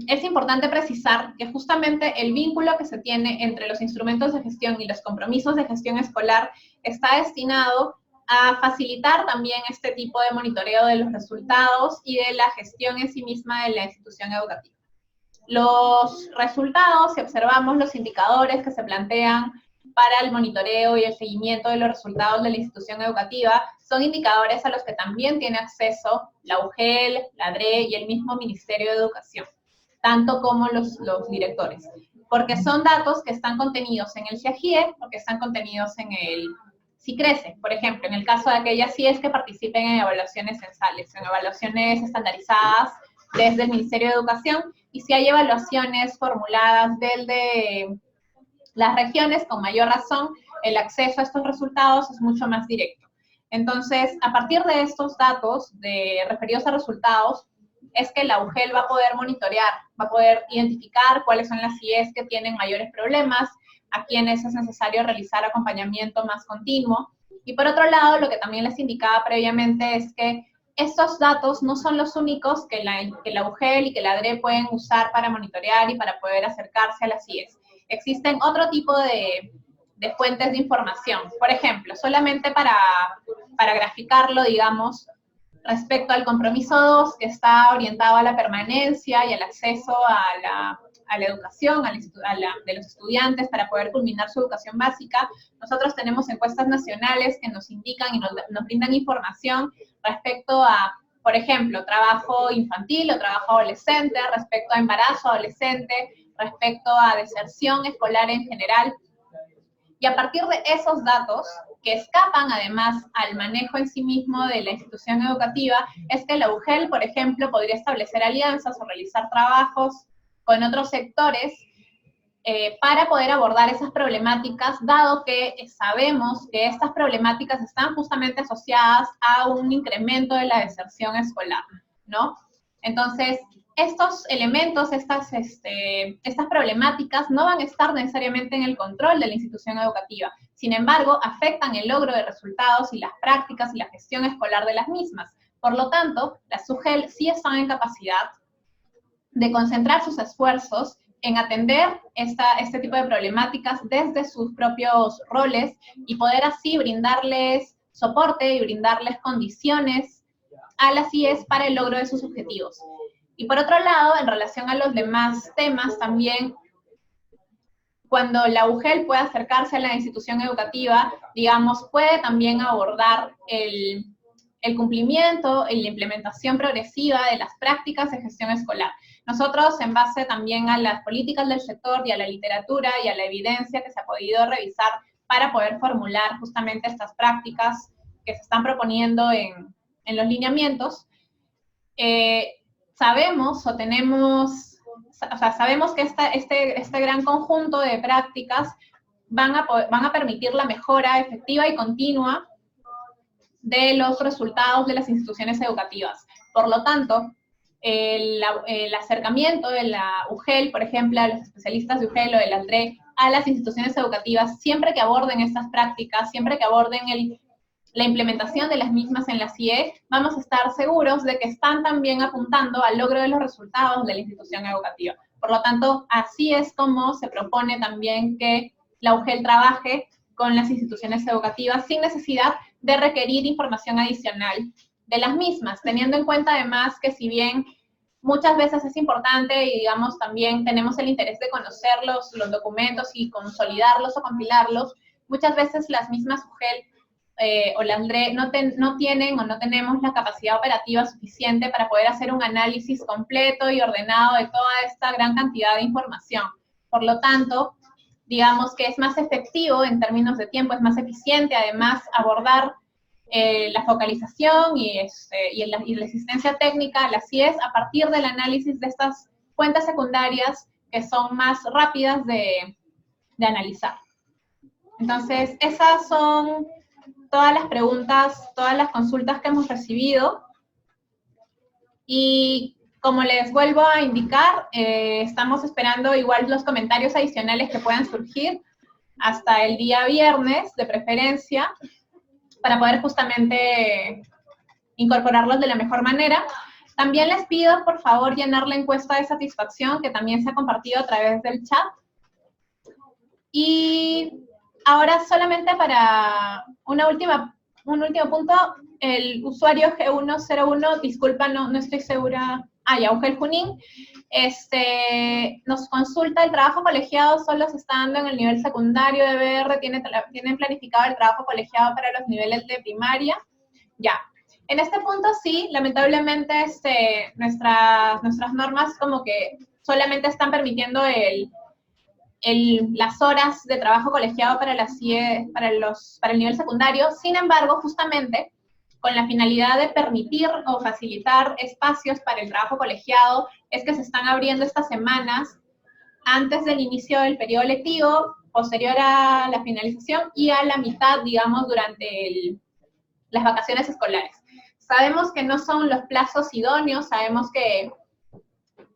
es importante precisar que justamente el vínculo que se tiene entre los instrumentos de gestión y los compromisos de gestión escolar está destinado a facilitar también este tipo de monitoreo de los resultados y de la gestión en sí misma de la institución educativa. Los resultados, si observamos los indicadores que se plantean para el monitoreo y el seguimiento de los resultados de la institución educativa, son indicadores a los que también tiene acceso la UGEL, la DRE y el mismo Ministerio de Educación, tanto como los directores, porque son datos que están contenidos en el CIAGIE o que están contenidos en el CICRECE, por ejemplo, en el caso de aquellas CIEs que participen en evaluaciones censales, en evaluaciones estandarizadas desde el Ministerio de Educación, y si hay evaluaciones formuladas desde las regiones, con mayor razón, el acceso a estos resultados es mucho más directo. Entonces, a partir de estos datos referidos a resultados, es que la UGEL va a poder monitorear, va a poder identificar cuáles son las CIEs que tienen mayores problemas, a quienes es necesario realizar acompañamiento más continuo. Y por otro lado, lo que también les indicaba previamente es que estos datos no son los únicos que la UGEL y que la DRE pueden usar para monitorear y para poder acercarse a las CIEs. Existen otro tipo de fuentes de información. Por ejemplo, solamente para graficarlo, digamos, respecto al compromiso 2, que está orientado a la permanencia y al acceso a la educación de los estudiantes para poder culminar su educación básica, nosotros tenemos encuestas nacionales que nos indican y nos brindan información respecto a, por ejemplo, trabajo infantil o trabajo adolescente, respecto a embarazo adolescente, respecto a deserción escolar en general. Y a partir de esos datos, que escapan además al manejo en sí mismo de la institución educativa, es que la UGEL, por ejemplo, podría establecer alianzas o realizar trabajos con otros sectores para poder abordar esas problemáticas, dado que sabemos que estas problemáticas están justamente asociadas a un incremento de la deserción escolar, ¿no? Entonces, estos elementos, estas problemáticas no van a estar necesariamente en el control de la institución educativa. Sin embargo, afectan el logro de resultados y las prácticas y la gestión escolar de las mismas. Por lo tanto, las UGEL sí están en capacidad de concentrar sus esfuerzos en atender este tipo de problemáticas desde sus propios roles y poder así brindarles soporte y brindarles condiciones a las CIEs para el logro de sus objetivos. Y por otro lado, en relación a los demás temas, también cuando la UGEL puede acercarse a la institución educativa, digamos, puede también abordar el cumplimiento y la implementación progresiva de las prácticas de gestión escolar. Nosotros, en base también a las políticas del sector y a la literatura y a la evidencia que se ha podido revisar para poder formular justamente estas prácticas que se están proponiendo en los lineamientos, sabemos que este gran conjunto de prácticas van a permitir la mejora efectiva y continua de los resultados de las instituciones educativas. Por lo tanto, el acercamiento de la UGEL, por ejemplo, a los especialistas de UGEL o de la DRE a las instituciones educativas, siempre que aborden estas prácticas, siempre que aborden la implementación de las mismas en la CIE, vamos a estar seguros de que están también apuntando al logro de los resultados de la institución educativa. Por lo tanto, así es como se propone también que la UGEL trabaje con las instituciones educativas sin necesidad de requerir información adicional de las mismas, teniendo en cuenta además que si bien muchas veces es importante y digamos también tenemos el interés de conocer los documentos y consolidarlos o compilarlos, muchas veces las mismas UGEL o la ANDRE no tienen o no tenemos la capacidad operativa suficiente para poder hacer un análisis completo y ordenado de toda esta gran cantidad de información. Por lo tanto, digamos que es más efectivo en términos de tiempo, es más eficiente además abordar la focalización y la asistencia técnica, las CIES, a partir del análisis de estas cuentas secundarias que son más rápidas de analizar. Entonces, esas son todas las preguntas, todas las consultas que hemos recibido. Y como les vuelvo a indicar, estamos esperando igual los comentarios adicionales que puedan surgir hasta el día viernes, de preferencia, para poder justamente incorporarlos de la mejor manera. También les pido, por favor, llenar la encuesta de satisfacción, que también se ha compartido a través del chat. Y ahora solamente para un último punto, el usuario G101, disculpa, no estoy segura, ya, Ugel Junín, nos consulta el trabajo colegiado, solo se está dando en el nivel secundario de BR, tienen planificado el trabajo colegiado para los niveles de primaria. Ya, en este punto sí, lamentablemente nuestras normas como que solamente están permitiendo las horas de trabajo colegiado para el nivel secundario. Sin embargo, justamente con la finalidad de permitir o facilitar espacios para el trabajo colegiado, es que se están abriendo estas semanas antes del inicio del periodo lectivo, posterior a la finalización y a la mitad, digamos, durante las vacaciones escolares. Sabemos que no son los plazos idóneos, sabemos que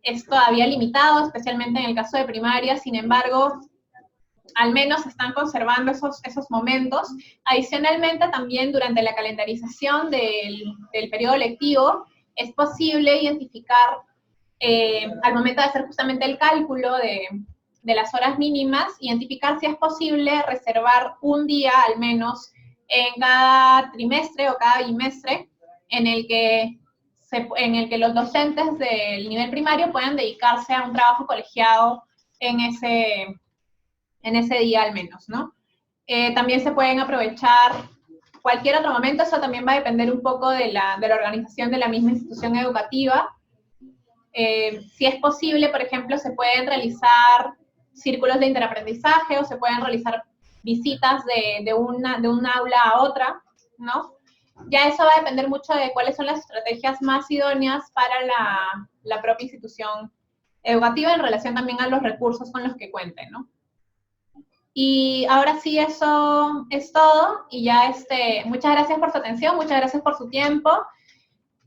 es todavía limitado, especialmente en el caso de primaria, sin embargo, al menos están conservando esos momentos. Adicionalmente, también durante la calendarización del periodo lectivo, es posible identificar, al momento de hacer justamente el cálculo de las horas mínimas, identificar si es posible reservar un día al menos en cada trimestre o cada bimestre en el que los docentes del nivel primario puedan dedicarse a un trabajo colegiado en ese día al menos, ¿no? También se pueden aprovechar cualquier otro momento, eso también va a depender un poco de la organización de la misma institución educativa. Si es posible, por ejemplo, se pueden realizar círculos de interaprendizaje o se pueden realizar visitas de un aula a otra, ¿no? Ya eso va a depender mucho de cuáles son las estrategias más idóneas para la propia institución educativa en relación también a los recursos con los que cuenten, ¿no? Y ahora sí, eso es todo. Y ya muchas gracias por su atención, muchas gracias por su tiempo.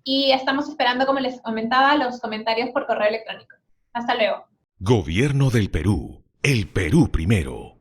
Y estamos esperando, como les comentaba, los comentarios por correo electrónico. Hasta luego. Gobierno del Perú. El Perú primero.